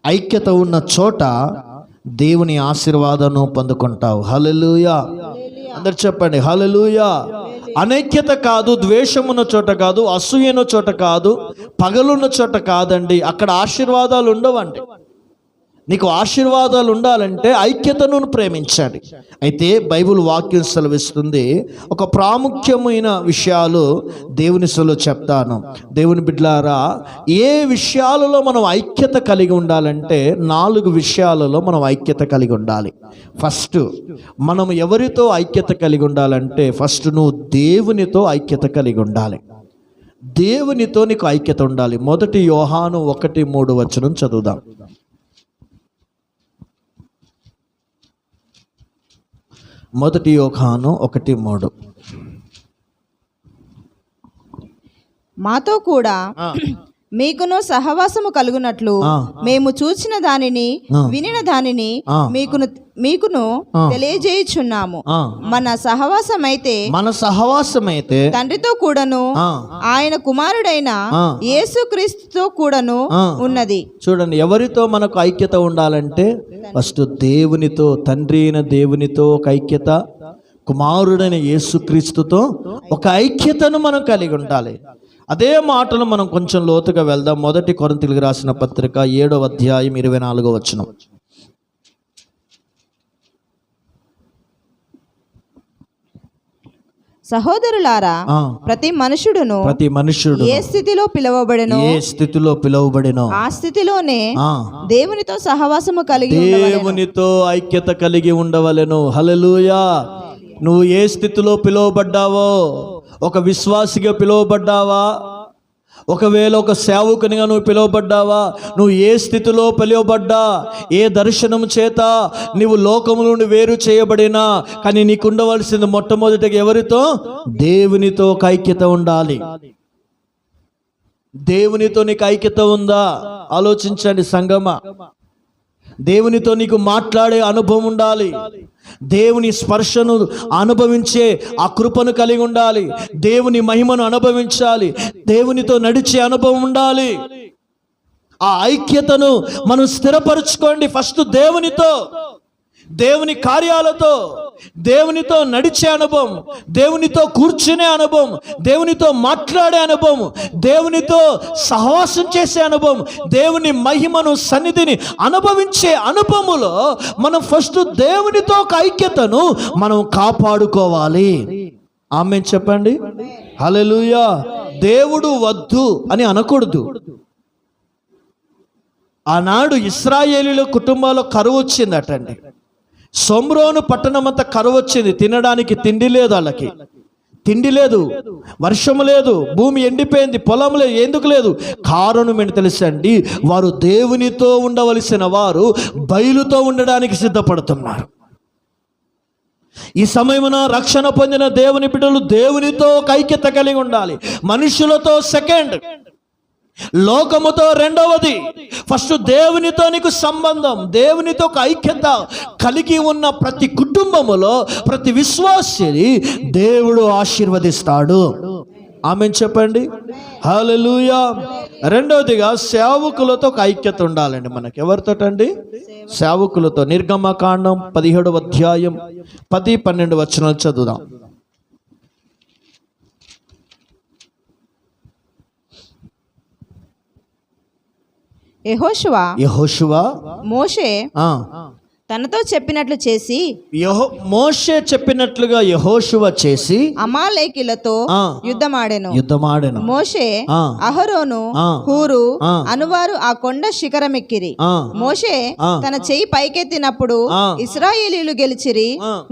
ఐక్యత ఉన్న చోట దేవుని ఆశీర్వాదం పొందుకుంటావు. హల్లెలూయా. అందరు చెప్పండి హల్లెలూయా. అనైక్యత కాదు, ద్వేషమున్న చోట కాదు, అసూయన చోట కాదు, పగలున్న చోట కాదండి. అక్కడ ఆశీర్వాదాలు ఉండవండి. నీకు ఆశీర్వాదాలు ఉండాలంటే ఐక్యతను ప్రేమించాలి. అయితే బైబిల్ వాక్యం సెలవిస్తుంది, ఒక ప్రాముఖ్యమైన విషయాలు దేవుని సలో చెప్తాను. దేవుని బిడ్డలారా, ఏ విషయాలలో మనం ఐక్యత కలిగి ఉండాలంటే 4 విషయాలలో మనం ఐక్యత కలిగి ఉండాలి. ఫస్ట్, మనం ఎవరితో ఐక్యత కలిగి ఉండాలంటే, ఫస్ట్ నువ్వు దేవునితో ఐక్యత కలిగి ఉండాలి. దేవునితో నీకు ఐక్యత ఉండాలి. మొదటి యోహాను 1:3 చదువుదాం. మొదటి యోహాను 1:3. మాతో కూడా మీకును సహవాసము కలుగునట్లు మేము చూచిన దానిని వినిన దానిని మీకును తెలియజేయుచున్నాము. మన సహవాసమైతే తండ్రితో కూడాను ఆయన కుమారుడైన యేసుక్రీస్తుతో కూడాను ఉన్నది. చూడండి, ఎవరితో మనకు ఐక్యత ఉండాలంటే ఫస్ట్ దేవునితో, తండ్రి అయిన దేవునితో ఒక ఐక్యత, కుమారుడైన యేసుక్రీస్తుతో ఒక ఐక్యతను మనం కలిగి ఉండాలి. అదే మాటలు మనం కొంచెం లోతుగా వెళ్దాం. 1 కొరింథీయులకు రాసిన పత్రిక 7వ అధ్యాయం 24వ వచనం. సహోదరులారా, ఆ. ప్రతి మనుషుడును ప్రతి మనుష్యుడు ఏ స్థితిలో పిలువబడెనో ఏ స్థితిలో పిలువబడినో ఆ స్థితిలోనే ఆ, దేవునితో సహవాసము కలిగి ఉండవలెను. దేవునితో ఐక్యత కలిగి ఉండవలెను. హల్లెలూయా. నువ్వు ఏ స్థితిలో పిలువబడ్డావో, ఒక విశ్వాసిగా పిలువబడ్డావా, ఒకవేళ ఒక సేవకునిగా నువ్వు పిలువబడ్డావా, నువ్వు ఏ స్థితిలో పిలువబడ్డా, ఏ దర్శనం చేత నీవు లోకము నుండి వేరు చేయబడినా, కానీ నీకు ఉండవలసింది మొట్టమొదటిగా ఎవరితో? దేవునితో ఒక ఐక్యత ఉండాలి. దేవునితో నీకు ఐక్యత ఉందా? ఆలోచించండి సంగమ. దేవునితో నీకు మాట్లాడే అనుభవం ఉండాలి. దేవుని స్పర్శను అనుభవించే ఆ కృపను కలిగి ఉండాలి. దేవుని మహిమను అనుభవించాలి. దేవునితో నడిచే అనుభవం ఉండాలి. ఆ ఐక్యతను మనం స్థిరపరచుకోండి. ఫస్ట్ దేవునితో, దేవుని కార్యాలతో, దేవునితో నడిచే అనుభవం, దేవునితో కూర్చునే అనుభవం, దేవునితో మాట్లాడే అనుభవం, దేవునితో సహవాసం చేసే అనుభవం, దేవుని మహిమను సన్నిధిని అనుభవించే అనుభవములో మనం ఫస్ట్ దేవునితో ఒక ఐక్యతను మనం కాపాడుకోవాలి. ఆమేన్ చెప్పండి. హల్లెలూయా. దేవుడు వద్దు అని అనకూడదు. ఆనాడు ఇశ్రాయేలీల కుటుంబాల్లో కరువు వచ్చిందటండి. సొమ్రోను పట్టణం అంతా కరువు వచ్చింది. తినడానికి తిండి లేదు, వాళ్ళకి తిండి లేదు, వర్షము లేదు, భూమి ఎండిపోయింది, పొలం లేదు. ఎందుకు లేదు? కారణం ఏంటి తెలుసండి? వారు దేవునితో ఉండవలసిన వారు బయలుతో ఉండడానికి సిద్ధపడుతున్నారు. ఈ సమయమున రక్షణ పొందిన దేవుని బిడ్డలు దేవునితో ఒక ఐక్యత కలిగి ఉండాలి. మనుషులతో సెకండ్, లోకముతో రెండవది. ఫస్ట్ దేవునితో నీకు సంబంధం, దేవునితో ఒక ఐక్యత కలిగి ఉన్న ప్రతి కుటుంబములో ప్రతి విశ్వాసిని దేవుడు ఆశీర్వదిస్తాడు. ఆమేన్ చెప్పండి. హల్లెలూయా. రెండవదిగా సేవకులతో ఒక ఐక్యత ఉండాలండి మనకి. ఎవరితోటండి? సేవకులతో. నిర్గమకాండం 17వ అధ్యాయం 10-12 వచనాలు చదువుదాం. యెహోషువ మోషే తనతో చెప్పినట్లు చేసి, మోషే చెప్పినట్లుగా యెహోషువ చేసి అమాలేకీలతో యుద్ధమాడెను. మోషే, ఆ. అహరోను, హూరు అనువారు ఆ కొండ శిఖరమెక్కిరి. మోషే తన చెయ్యి పైకెత్తినప్పుడు ఇశ్రాయేలీయులు గెలిచిరి.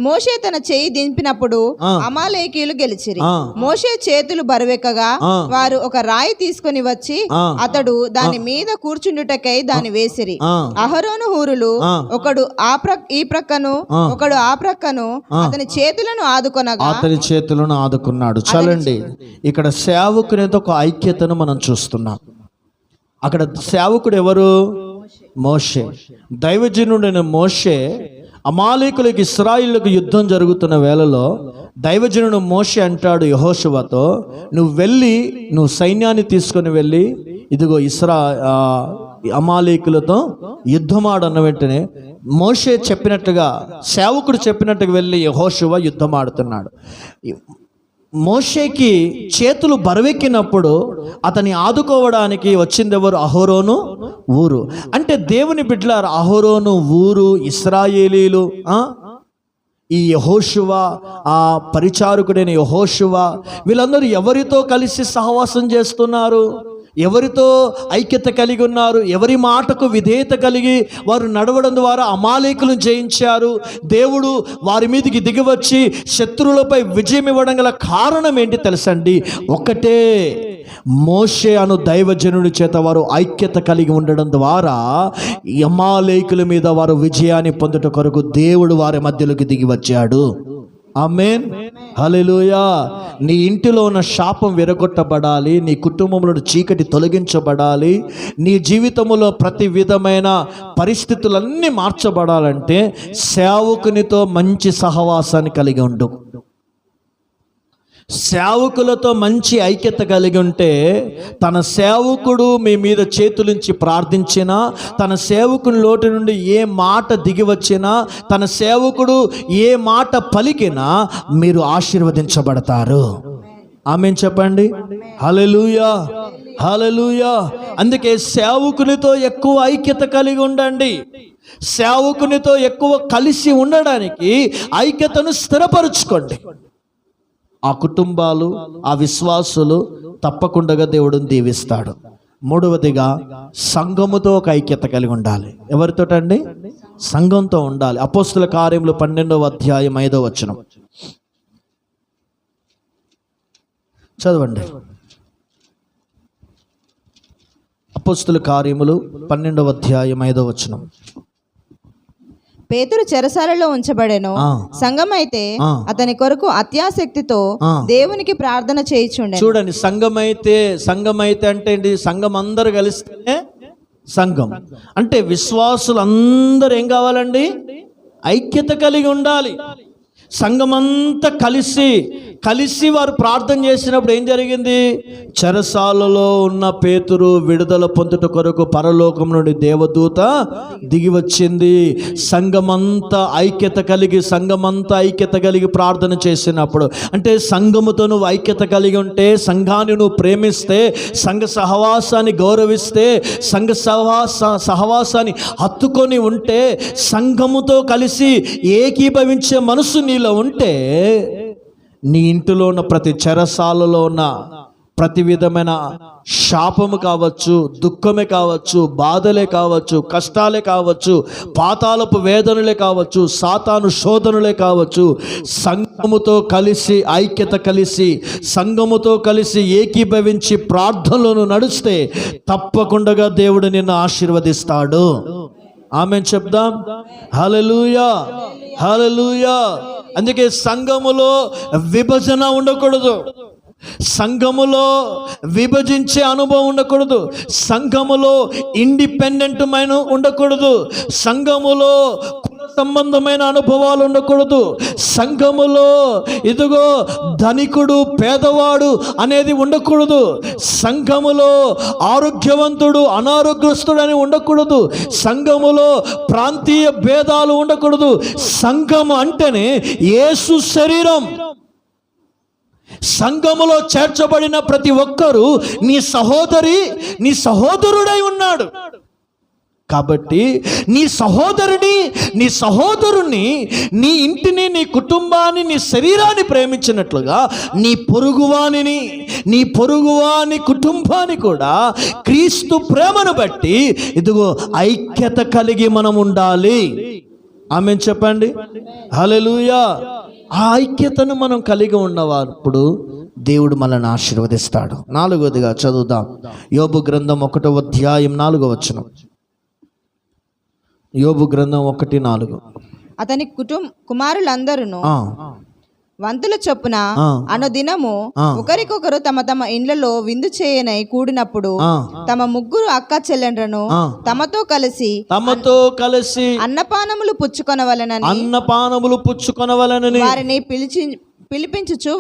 మోషే తన చెయ్యి దింపినప్పుడు అమాలేకీయులు గెలిచిరి. మోషే చేతులు బరువెక్కగా వారు ఒక రాయి తీసుకుని వచ్చి అతడు దాని మీద కూర్చుండుటకై దాన్ని వేసిరి. అహరోను హూరులు ఒకడు ఈ ప్రక్కను ఒకడు ఆ ప్రక్కను అతని చేతులను ఆదుకున్నాడు. చాలండి. ఇక్కడ సేవకునితో ఒక ఐక్యతను మనం చూస్తున్నాం. అక్కడ సేవకుడు ఎవరు? మోషే. దైవజనుడైన మోషే అమాలేకులకు ఇశ్రాయేలులకు యుద్ధం జరుగుతున్న వేళలో దైవజనుడు మోషే అంటాడు యెహోషువతో, నువ్వు సైన్యాన్ని తీసుకొని వెళ్ళి ఇదిగో అమాలేకులతో యుద్ధమాడన్న వెంటనే మోషే చెప్పినట్టుగా, సేవకుడు చెప్పినట్టుగా వెళ్ళి యెహోషువ యుద్ధమాడుతున్నాడు. మోషేకి చేతులు బరువెక్కినప్పుడు అతన్ని ఆదుకోవడానికి వచ్చింది ఎవరు? అహరోను ఊరు. అంటే దేవుని బిడ్డలారా, అహరోను ఊరు, ఇశ్రాయేలీలు, ఈ యెహోషువ, ఆ పరిచారకుడైన యెహోషువ, వీళ్ళందరూ ఎవరితో కలిసి సహవాసం చేస్తున్నారు? ఎవరితో ఐక్యత కలిగి ఉన్నారు? ఎవరి మాటకు విధేయత కలిగి వారు నడవడం ద్వారా అమాలేకులను జయించారు. దేవుడు వారి మీదకి దిగివచ్చి శత్రువులపై విజయం ఇవ్వడం గల కారణం ఏంటి తెలుసండి? ఒకటే, మోషే అను దైవజనుడి చేత వారు ఐక్యత కలిగి ఉండడం ద్వారా అమాలేకుల మీద వారు విజయాన్ని పొందుట కొరకు దేవుడు వారి మధ్యలోకి దిగి వచ్చాడు. ఆమేన్. హల్లెలూయా. నీ ఇంటిలో ఉన్న శాపం విరగొట్టబడాలి, నీ కుటుంబంలో చీకటి తొలగించబడాలి, నీ జీవితంలో ప్రతి విధమైన పరిస్థితులన్నీ మార్చబడాలంటే సేవకునితో మంచి సహవాసాన్ని కలిగి ఉండు. సేవకులతో మంచి ఐక్యత కలిగి ఉంటే తన సేవకుడు మీ మీద చేతులుంచి ప్రార్థించినా, తన సేవకుని నోటి నుండి ఏ మాట దిగి వచ్చినా, తన సేవకుడు ఏ మాట పలికినా మీరు ఆశీర్వదించబడతారు. ఆమేన్ చెప్పండి. హల్లెలూయా. హల్లెలూయా. అందుకే సేవకునితో ఎక్కువ ఐక్యత కలిగి ఉండండి. సేవకునితో ఎక్కువ కలిసి ఉండడానికి ఐక్యతను స్థిరపరచుకోండి. ఆ కుటుంబాలు, ఆ విశ్వాసులు తప్పకుండా దేవుడిని దీవిస్తాడు. మూడవదిగా సంఘముతో ఒక ఐక్యత కలిగి ఉండాలి. ఎవరితోటండి? సంఘంతో ఉండాలి. అపోస్తుల కార్యములు 12వ అధ్యాయం 5వ వచనం చదవండి. అపోస్తుల కార్యములు 12వ అధ్యాయం 5వ వచనం. పేతురు చెరసాలలో ఉంచబడెను. సంఘమైతే అతని కొరకు అత్యాసక్తితో దేవునికి ప్రార్థన చేయుచుండెను. చూడండి, సంఘమైతే అంటే ఏంటి? సంఘం అందరు కలిస్తేనే సంఘం. అంటే విశ్వాసులందరూ ఏం కావాలండి? ఐక్యత కలిగి ఉండాలి. సంఘమంతా కలిసి వారు ప్రార్థన చేసినప్పుడు ఏం జరిగింది? చెరసాలలో ఉన్న పేతురు విడుదల పొందుట కొరకు పరలోకం నుండి దేవదూత దిగి వచ్చింది. సంఘమంతా ఐక్యత కలిగి ప్రార్థన చేసినప్పుడు, అంటే సంఘముతో నువ్వు ఐక్యత కలిగి ఉంటే, సంఘాన్ని నువ్వు ప్రేమిస్తే, సంఘ సహవాసాన్ని గౌరవిస్తే, సంఘ సహవాసాన్ని హత్తుకొని ఉంటే, సంఘముతో కలిసి ఏకీభవించే మనసు నీలో ఉంటే, నీ ఇంటిలో ఉన్న ప్రతి చెరసాలలో ఉన్న ప్రతి విధమైన శాపము కావచ్చు, దుఃఖమే కావచ్చు, బాధలే కావచ్చు, కష్టాలే కావచ్చు, పాతాళపు వేదనలే కావచ్చు, సాతాను శోధనలే కావచ్చు, సంఘముతో కలిసి ఐక్యత సంఘముతో కలిసి ఏకీభవించి ప్రార్థనలను నడిస్తే తప్పకుండా దేవుడు నిన్ను ఆశీర్వదిస్తాడు. ఆమేన్ చెప్దాం. హల్లెలూయా, హల్లెలూయా. అందుకే సంఘములో విభజన ఉండకూడదు. సంఘములో విభజించే అనుభవం ఉండకూడదు. సంఘములో ఇండిపెండెంట్ ఉండకూడదు. సంఘములో కుల సంబంధమైన అనుభవాలు ఉండకూడదు. సంఘములో ఇదిగో ధనికుడు పేదవాడు అనేది ఉండకూడదు. సంఘములో ఆరోగ్యవంతుడు అనారోగ్యస్తుడు అని ఉండకూడదు. సంఘములో ప్రాంతీయ భేదాలు ఉండకూడదు. సంఘం అంటేనే యేసు శరీరం. సంఘములో చేర్చబడిన ప్రతి ఒక్కరూ నీ సహోదరుడై ఉన్నాడు. కాబట్టి నీ సహోదరుని, నీ ఇంటిని, నీ కుటుంబాన్ని, నీ శరీరాన్ని ప్రేమించినట్లుగా నీ పొరుగువాని కుటుంబాన్ని కూడా క్రీస్తు ప్రేమను బట్టి ఇదిగో ఐక్యత కలిగి మనం ఉండాలి. ఆమేన్ చెప్పండి. హల్లెలూయా. ఆ ఐక్యతను మనం కలిగి ఉన్నప్పుడు దేవుడు మనల్ని ఆశీర్వదిస్తాడు. 4వదిగా చదువుదాం. యోబు గ్రంథం 1వ అధ్యాయం 4వ వచనం. యోబు గ్రంథం 1:4. అతని కుమారులందరూ వంతుల చొప్పున అనుదినము ఒకరికొకరు తమ తమ ఇండ్లలో విందు చేయనై కూడినప్పుడు తమ ముగ్గురు అక్క చెల్లెండ్రను తమతో కలిసి అన్నపానములు పుచ్చుకొనవలెనని వారిని పిలిపించుచూ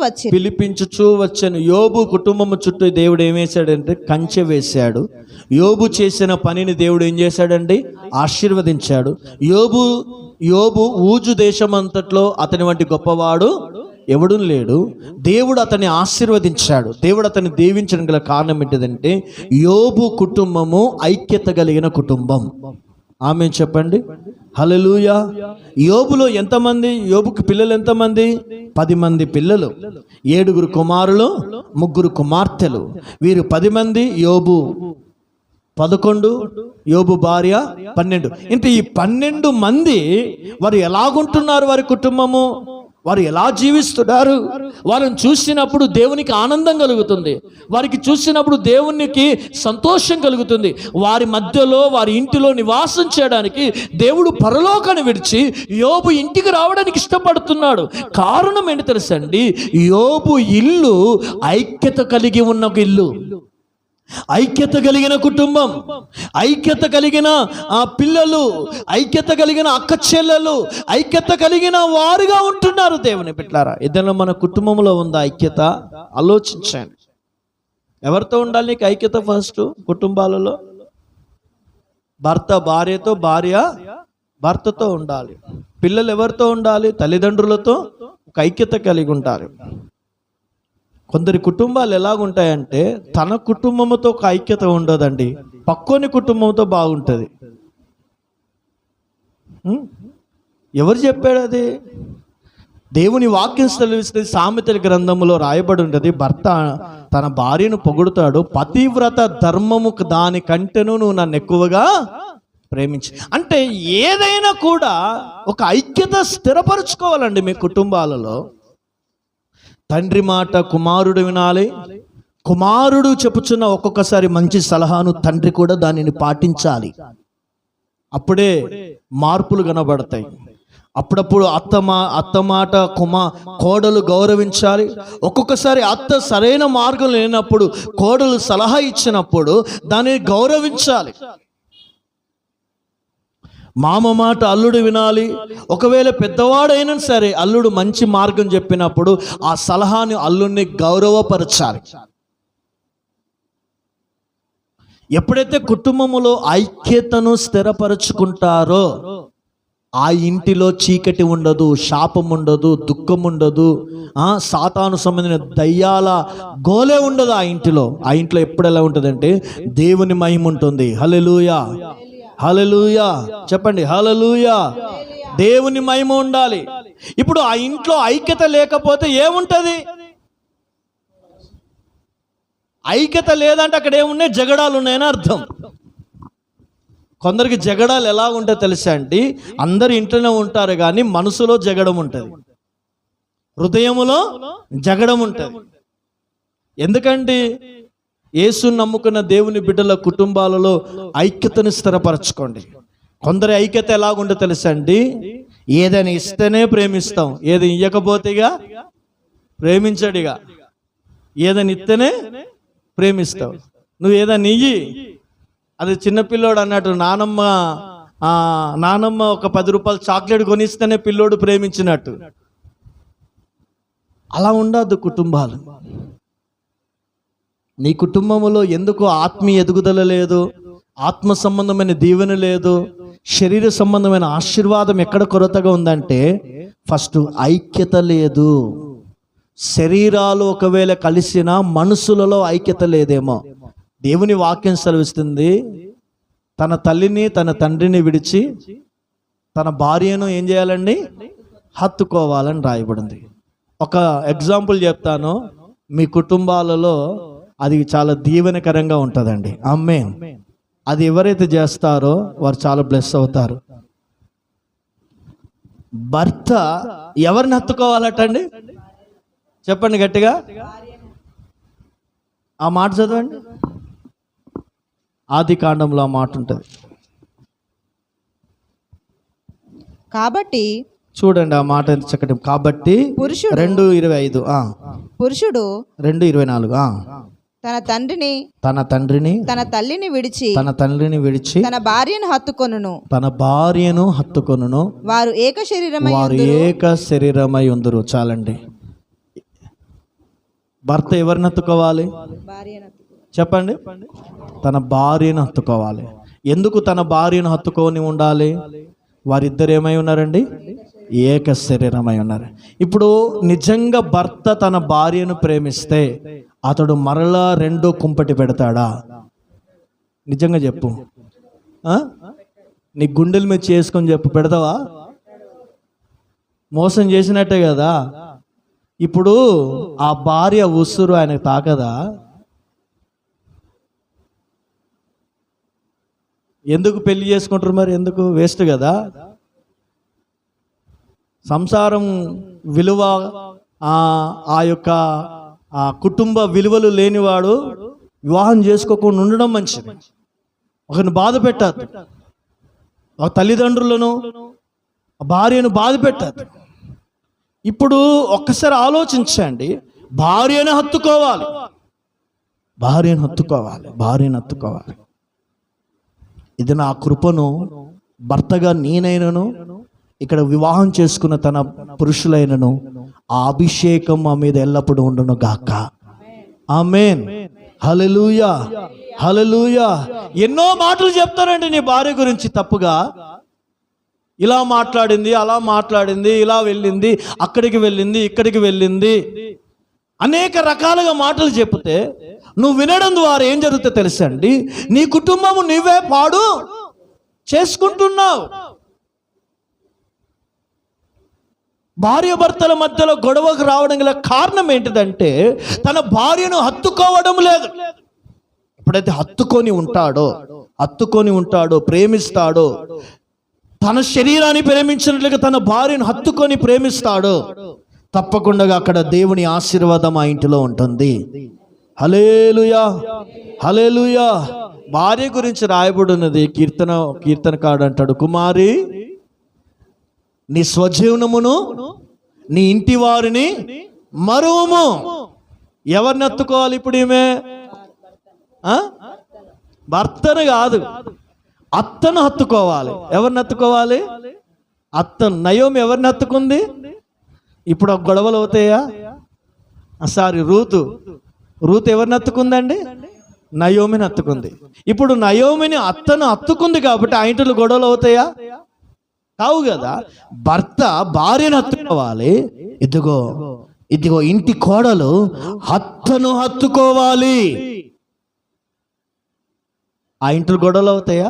వచ్చాను. యోబు కుటుంబము చుట్టూ దేవుడు ఏం వేశాడంటే కంచె వేశాడు. యోబు చేసిన పనిని దేవుడు ఏం చేశాడండి? ఆశీర్వదించాడు. యోబు ఊజు దేశమంతట్లో అతని వంటి గొప్పవాడు ఎవడు లేడు. దేవుడు అతన్ని ఆశీర్వదించాడు. దేవుడు అతన్ని దీవించడం గల కారణం ఏంటిదంటే యోబు కుటుంబము ఐక్యత కలిగిన కుటుంబం. ఆమేన్ చెప్పండి. హల్లెలూయా. యోబులో ఎంతమంది? యోబుకి పిల్లలు ఎంతమంది? 10 మంది పిల్లలు, 7 కుమారులు, 3 కుమార్తెలు. వీరు 10 మంది, యోబు 11, యోబు భార్య 12. అంటే ఈ 12 మంది వారు ఎలాగుంటున్నారు? వారి కుటుంబము వారు ఎలా జీవిస్తున్నారు? వారిని చూసినప్పుడు దేవునికి ఆనందం కలుగుతుంది. వారికి చూసినప్పుడు దేవునికి సంతోషం కలుగుతుంది. వారి మధ్యలో, వారి ఇంటిలో నివాసం చేయడానికి దేవుడు పరలోకాన్ని విడిచి యోబు ఇంటికి రావడానికి ఇష్టపడుతున్నాడు. కారణం ఏంటి తెలుసండి? యోబు ఇల్లు ఐక్యత కలిగి ఉన్న ఒక ఇల్లు, ఐక్యత కలిగిన కుటుంబం, ఐక్యత కలిగిన పిల్లలు, ఐక్యత కలిగిన అక్క చెల్లెలు, ఐక్యత కలిగిన వారుగా ఉంటున్నారు. దేవుని బిడ్డలారా, ఏదైనా మన కుటుంబంలో ఉందా ఐక్యత? ఆలోచించండి. ఎవరితో ఉండాలి నీకు ఐక్యత? ఫస్ట్ కుటుంబాలలో భర్త భార్యతో, భార్య భర్తతో ఉండాలి. పిల్లలు ఎవరితో ఉండాలి? తల్లిదండ్రులతో ఒక ఐక్యత కలిగి ఉంటారు. కొందరి కుటుంబాలు ఎలాగుంటాయంటే తన కుటుంబంతో ఒక ఐక్యత ఉండదండి, పక్కోని కుటుంబంతో బాగుంటుంది. ఎవరు చెప్పాడు అది? దేవుని వాక్యం సెలవిస్తే సామెతల గ్రంథములో రాయబడి ఉంటుంది, భర్త తన భార్యను పొగుడుతాడు, పతివ్రత ధర్మము దానికంటేను నువ్వు నన్ను ఎక్కువగా ప్రేమించి. అంటే ఏదైనా కూడా ఒక ఐక్యత స్థిరపరచుకోవాలండి మీ కుటుంబాలలో. తండ్రి మాట కుమారుడు వినాలి, కుమారుడు చెప్పుచున్న ఒక్కొక్కసారి మంచి సలహాను తండ్రి కూడా దానిని పాటించాలి. అప్పుడే మార్పులు కనబడతాయి. అప్పుడప్పుడు అత్త మాట కోడలు గౌరవించాలి. ఒక్కొక్కసారి అత్త సరైన మార్గం లేనప్పుడు కోడలు సలహా ఇచ్చినప్పుడు దానిని గౌరవించాలి. మామ మాట అల్లుడు వినాలి. ఒకవేళ పెద్దవాడైనా సరే అల్లుడు మంచి మార్గం చెప్పినప్పుడు ఆ సలహాని అల్లుడిని గౌరవపరచాలి. ఎప్పుడైతే కుటుంబములో ఐక్యతను స్థిరపరచుకుంటారో ఆ ఇంటిలో చీకటి ఉండదు, శాపం ఉండదు, దుఃఖం ఉండదు, సాతాను సంబంధించిన దయ్యాల గోలే ఉండదు ఆ ఇంటిలో. ఆ ఇంట్లో ఎప్పుడు ఎలా ఉంటుందంటే దేవుని మహిమ ఉంటుంది. హల్లెలూయా, హల్లెలూయా చెప్పండి, హల్లెలూయా. దేవుని మహిమ ఉండాలి. ఇప్పుడు ఆ ఇంట్లో ఐక్యత లేకపోతే ఏముంటది? ఐక్యత లేదంటే అక్కడ ఏమున్నాయి? జగడాలు ఉన్నాయని అర్థం. కొందరికి జగడాలు ఎలా ఉంటాయో తెలుసా అండి? అందరు ఇంట్లోనే ఉంటారు కానీ మనసులో జగడం ఉంటుంది, హృదయములో జగడం ఉంటుంది. ఎందుకంటే యేసుని నమ్ముకున్న దేవుని బిడ్డల కుటుంబాలలో ఐక్యతను స్థిరపరచుకోండి. కొందరి ఐక్యత ఎలాగుంటో తెలుసా అండి? ఏదైనా ఇస్తేనే ప్రేమిస్తాం, ఏది ఇయ్యకపోతేగా ప్రేమించడిగా. ఏదైనా ఇస్తేనే ప్రేమిస్తావు. నువ్వు ఏదైనా ఇయ్యి, అది చిన్నపిల్లోడు అన్నట్టు నానమ్మ ఒక 10 రూపాయలు చాక్లెట్ కొనిస్తేనే పిల్లోడు ప్రేమించినట్టు. అలా ఉండద్దు కుటుంబాలు. నీ కుటుంబంలో ఎందుకు ఆత్మీయ ఎదుగుదల లేదు, ఆత్మ సంబంధమైన దీవెన లేదు, శరీర సంబంధమైన ఆశీర్వాదం ఎక్కడ కొరతగా ఉందంటే ఫస్ట్ ఐక్యత లేదు. శరీరాలు ఒకవేళ కలిసిన మనసులలో ఐక్యత లేదేమో. దేవుని వాక్యం సెలవిస్తుంది, తన తల్లిని తన తండ్రిని విడిచి తన భార్యను ఏం చేయాలండి? హత్తుకోవాలని రాయబడింది. ఒక ఎగ్జాంపుల్ చెప్తాను, మీ కుటుంబాలలో అది చాలా దీవెనకరంగా ఉంటుందండి. ఆమేన్. అది ఎవరైతే చేస్తారో వారు చాలా బ్లెస్ అవుతారు. భర్త ఎవరిని హత్తుకోవాలటండి? చెప్పండి గట్టిగా, ఆ మాట చదవండి. ఆది కాండంలో ఆ మాట ఉంటుంది. కాబట్టి చూడండి ఆ మాట ఎంత చక్కటి. కాబట్టి పురుషుడు 2:25 పురుషుడు 2:24 తన తండ్రిని తన తల్లిని విడిచి తన భార్యను హత్తుకొనును వారు ఏక శరీరమై ఉందురు. చాలండి. భర్త ఎవరిని హత్తుకోవాలి? చెప్పండి. తన భార్యను హత్తుకోవాలి. ఎందుకు తన భార్యను హత్తుకొని ఉండాలి? వారిద్దరు ఏమై ఉన్నారండి? ఏక శరీరమై ఉన్నారు. ఇప్పుడు నిజంగా భర్త తన భార్యను ప్రేమిస్తే అతడు మరలా రెండో కుంపటి పెడతాడా? నిజంగా చెప్పు. నీ గుండెల మీద చేసుకొని చెప్పు, పెడతావా? మోసం చేసినట్టే కదా. ఇప్పుడు ఆ భార్య ఉసురు ఆయనకు తాకదా? ఎందుకు పెళ్లి చేసుకుంటారు మరి? ఎందుకు? వేస్ట్ కదా. సంసారం విలువ, ఆ యొక్క కుటుంబ విలువలు లేనివాడు వివాహం చేసుకోకుండా ఉండడం మంచిది. ఒకరిని బాధ పెట్టద్దు, ఒక తల్లిదండ్రులను భార్యను బాధ పెట్టద్దు. ఇప్పుడు ఒక్కసారి ఆలోచించండి, భార్యను హత్తుకోవాలి. ఇది నా కృపను భర్తగా నేనైనను ఇక్కడ వివాహం చేసుకున్న తన పురుషులైనను ఆ అభిషేకం మా మీద ఎల్లప్పుడూ ఉండును గాక. ఆమేన్. హల్లెలూయా, హల్లెలూయా. ఎన్నో మాటలు చెప్తారండి నీ భార్య గురించి తప్పుగా. ఇలా మాట్లాడింది, అలా మాట్లాడింది, ఇలా వెళ్ళింది, అక్కడికి వెళ్ళింది, ఇక్కడికి వెళ్ళింది, అనేక రకాలుగా మాటలు చెప్తే నువ్వు వినడం ద్వారా ఏం జరుగుతుందో తెలుసా అండి? నీ కుటుంబము నువ్వే పాడు చేసుకుంటున్నావు. భార్యాభర్తల మధ్యలో గొడవకు రావడం గల కారణం ఏంటిదంటే తన భార్యను హత్తుకోవడం లేదు. ఎప్పుడైతే హత్తుకొని ఉంటాడో ప్రేమిస్తాడో, తన శరీరాన్ని ప్రేమించినట్లుగా తన భార్యను హత్తుకొని ప్రేమిస్తాడో, తప్పకుండా అక్కడ దేవుని ఆశీర్వాదం ఆ ఇంటిలో ఉంటుంది. హల్లెలూయా, హల్లెలూయా. భార్య గురించి రాయబడినది కీర్తనకాడు అంటాడు, కుమారి నీ స్వజీవనమును నీ ఇంటి వారిని మరువము. ఎవరిని హత్తుకోవాలి ఇప్పుడు ఈమె? భర్తను కాదు, అత్తను హత్తుకోవాలి. ఎవరిని హత్తుకోవాలి? అత్తను. నయోమి ఎవరిని హత్తుకుంది? ఇప్పుడు గొడవలు అవుతాయా? సారీ, రూతు ఎవరిని హత్తుకుందండి? నయోమిని హత్తుకుంది. ఇప్పుడు నయోమిని అత్తను హత్తుకుంది కాబట్టి ఆ ఇంట్లో గొడవలు అవుతాయా? కావు కదా. భర్త భార్యను హత్తుకోవాలి. ఇదిగో ఇంటి కోడలు అత్తను హత్తుకోవాలి. ఆ ఇంట్లో గొడవలు అవుతాయా?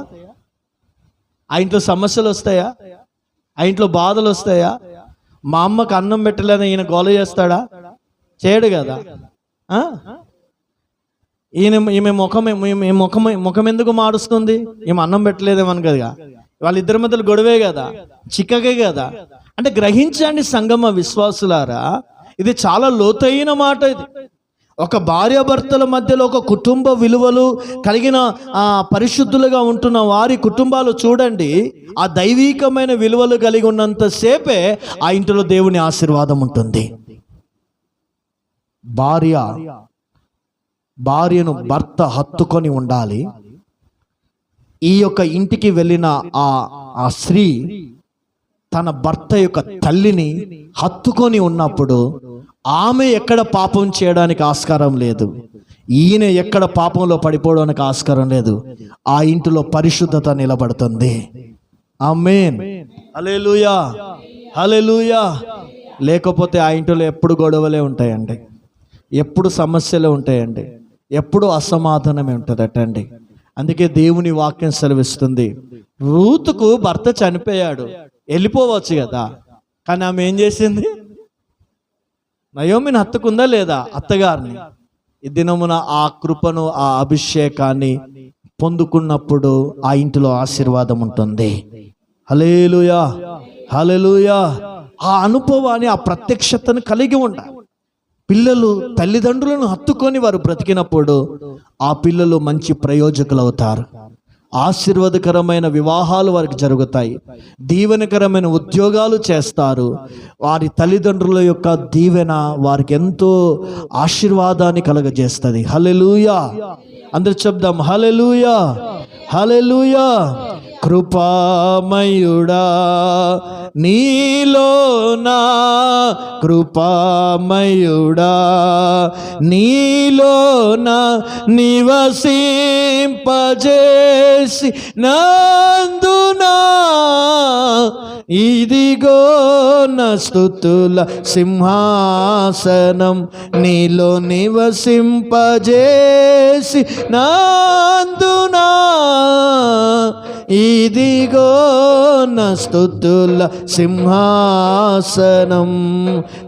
ఆ ఇంట్లో సమస్యలు వస్తాయా? ఆ ఇంట్లో బాధలు వస్తాయా? మా అమ్మకు అన్నం పెట్టలేదని ఈయన గోల చేస్తాడా? చేయడు కదా. ఈమె ముఖం ఎందుకు మారుస్తుంది? ఈమె అన్నం పెట్టలేదేమని కదా. వాళ్ళిద్దరి మధ్యలో గొడవే కదా, చిక్కగే కదా. అంటే గ్రహించండి సంగమ విశ్వాసులారా, ఇది చాలా లోతైన మాట. ఇది ఒక భార్యాభర్తల మధ్యలో ఒక కుటుంబ విలువలు కలిగిన పరిశుద్ధులుగా ఉంటున్న వారి కుటుంబాలు చూడండి, ఆ దైవీకమైన విలువలు కలిగి ఉన్నంతసేపే ఆ ఇంటిలో దేవుని ఆశీర్వాదం ఉంటుంది. భార్యను భర్త హత్తుకొని ఉండాలి. ఈ యొక్క ఇంటికి వెళ్ళిన ఆ స్త్రీ తన భర్త యొక్క తల్లిని హత్తుకొని ఉన్నప్పుడు ఆమె ఎక్కడ పాపం చేయడానికి ఆస్కారం లేదు, ఈయన ఎక్కడ పాపంలో పడిపోవడానికి ఆస్కారం లేదు. ఆ ఇంటిలో పరిశుద్ధత నిలబడుతుంది. ఆమేన్, హల్లెలూయా, హల్లెలూయా. లేకపోతే ఆ ఇంటిలో ఎప్పుడు గొడవలే ఉంటాయండి, ఎప్పుడు సమస్యలే ఉంటాయండి, ఎప్పుడు అసమాధానమే ఉంటుందటండి. అందుకే దేవుని వాక్యం సెలవిస్తుంది, రూతుకు భర్త చనిపోయాడు, వెళ్ళిపోవచ్చు కదా, కానీ ఆమె ఏం చేసింది? నయోమిని హత్తుకుందా లేదా? అత్తగారిని. ఈ దినమున ఆ కృపను, ఆ అభిషేకాన్ని పొందుకున్నప్పుడు ఆ ఇంటిలో ఆశీర్వాదం ఉంటుంది. హల్లెలూయా, హల్లెలూయా. ఆ అనుభవాన్ని, ఆ ప్రత్యక్షతను కలిగి ఉండాలి. పిల్లలు తల్లిదండ్రులను హత్తుకొని వారు బ్రతికినప్పుడు ఆ పిల్లలు మంచి ప్రయోజకులు అవుతారు. ఆశీర్వాదకరమైన వివాహాలు వారికి జరుగుతాయి, దీవెనకరమైన ఉద్యోగాలు చేస్తారు. వారి తల్లిదండ్రుల యొక్క దీవెన వారికి ఎంతో ఆశీర్వాదాన్ని కలుగజేస్తుంది. హల్లెలూయా. అందరూ చెప్దాం, హల్లెలూయా, హల్లెలూయా. కృపామయుడా నీలోనా, కృపామయుడా నీలోనా నివసింపజేసి నందునా, ఇదిగో నా స్తుతుల సింహాసనం, నీలో నివసింపజేసి నందునా, ఇదిగో నా స్తుతుల సింహాసనం,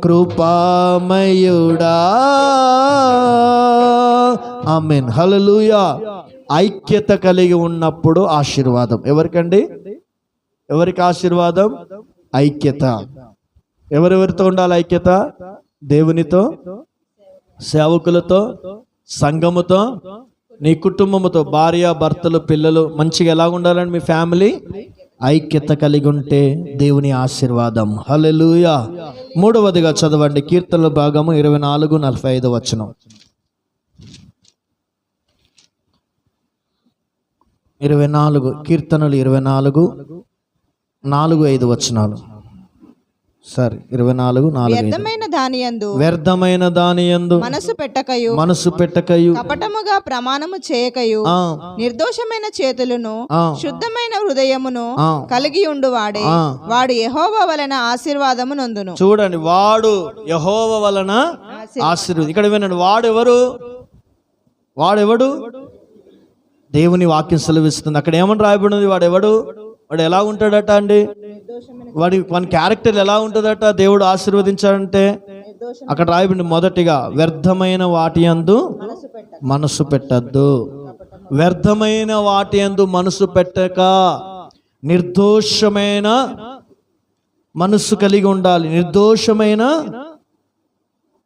కృపామయుడా. ఆమేన్, హల్లెలూయా. ఐక్యత కలిగి ఉన్నప్పుడు ఆశీర్వాదం. ఎవరికండి? ఎవరికి ఆశీర్వాదం? ఐక్యత. ఎవరెవరితో ఉండాలి ఐక్యత? దేవునితో, సేవకులతో, సంఘముతో, నీ కుటుంబముతో, భార్య భర్తలు పిల్లలు మంచిగా ఎలా ఉండాలండి మీ ఫ్యామిలీ? ఐక్యత కలిగి ఉంటే దేవుని ఆశీర్వాదం. హల్లెలూయా. మూడవదిగా చదవండి, కీర్తనల భాగము 24:45 వచనం. 24 కీర్తనలు 24:4-5 వచనాలు. సరే, 24:4. వ్యర్థమైన దానియందు మనసు పెట్టకయు కపటముగా ప్రమాణము చేయకయు నిర్దోషమైన చేతులను శుద్ధమైన హృదయమును కలిగి ఉండువాడే వాడు యెహోవా వలన ఆశీర్వాదము నొందును. చూడండి, వాడు యెహోవా వలన ఆశీర్వాదం. ఇక్కడ వినండి, వాడెవడు? దేవుని వాక్యం సెలవిస్తుంది. అక్కడ ఏమని రాయబడినది? వాడు ఎలా ఉంటాడట అండి? వాని క్యారెక్టర్ ఎలా ఉంటుందట? దేవుడు ఆశీర్వదించాడంటే అక్కడ రాయబడి మొదటిగా వ్యర్థమైన వాటి యందు మనసు పెట్టద్దు. వ్యర్థమైన వాటి యందు మనసు పెట్టక నిర్దోషమైన మనసు కలిగి ఉండాలి. నిర్దోషమైన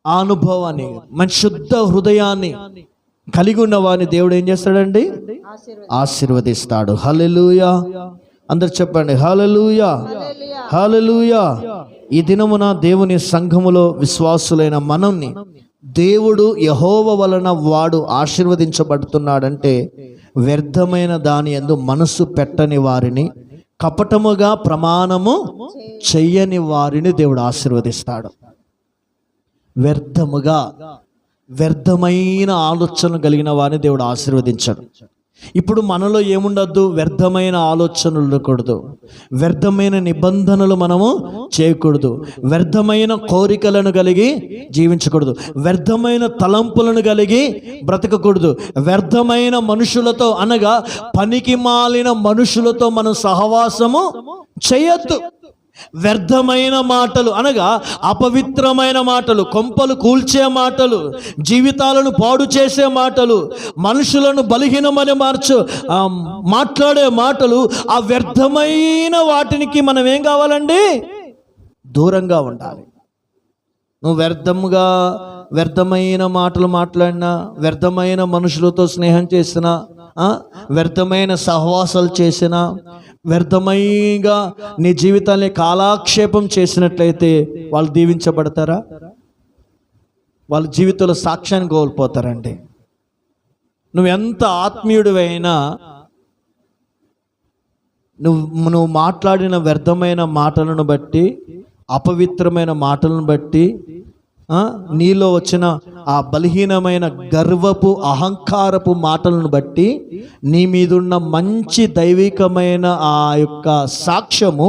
అనుభవాన్ని, మంచి శుద్ధ హృదయాన్ని కలిగి ఉన్న వారిని దేవుడు ఏం చేస్తాడండి? ఆశీర్వదిస్తాడు. హల్లెలూయా. అందరు చెప్పండి హల్లెలూయా, హల్లెలూయా. ఈ దినమున దేవుని సంఘములో విశ్వాసులైన మనల్ని దేవుడు యెహోవా వలన వాడు ఆశీర్వదించబడుతున్నాడంటే వ్యర్థమైన దాని యందు మనసు పెట్టని వారిని, కపటముగా ప్రమాణము చెయ్యని వారిని దేవుడు ఆశీర్వదిస్తాడు. వ్యర్థమైన ఆలోచనలు కలిగిన వారిని దేవుడు ఆశీర్వదించాడు. ఇప్పుడు మనలో ఏముండద్దు? వ్యర్థమైన ఆలోచనలు ఉండకూడదు, వ్యర్థమైన నిబంధనలు మనము చేయకూడదు, వ్యర్థమైన కోరికలను కలిగి జీవించకూడదు, వ్యర్థమైన తలంపులను కలిగి బ్రతకకూడదు, వ్యర్థమైన మనుషులతో అనగా పనికి మాలిన మనుషులతో మనం సహవాసము చేయొద్దు. వ్యర్థమైన మాటలు అనగా అపవిత్రమైన మాటలు, కొంపలు కూల్చే మాటలు, జీవితాలను పాడు చేసే మాటలు, మనుషులను బలహీనమని మాట్లాడే మాటలు, ఆ వ్యర్థమైన వాటికి మనం ఏం కావాలండి? దూరంగా ఉండాలి. నువ్వు వ్యర్థమైన మాటలు మాట్లాడినా, వ్యర్థమైన మనుషులతో స్నేహం చేసినా, వ్యర్థమైన సహవాసాలు చేసినా, వ్యర్థమైగా నీ జీవితాన్ని కాలాక్షేపం చేసినట్లయితే వాళ్ళు దీవించబడతారా? వాళ్ళ జీవితంలో సాక్ష్యాన్ని కోల్పోతారండి. నువ్వు ఎంత ఆత్మీయుడివైనా నువ్వు మాట్లాడిన వ్యర్థమైన మాటలను బట్టి, అపవిత్రమైన మాటలను బట్టి, నీలో వచ్చిన ఆ బలహీనమైన గర్వపు అహంకారపు మాటలను బట్టి నీ మీదున్న మంచి దైవికమైన ఆ యొక్క సాక్ష్యము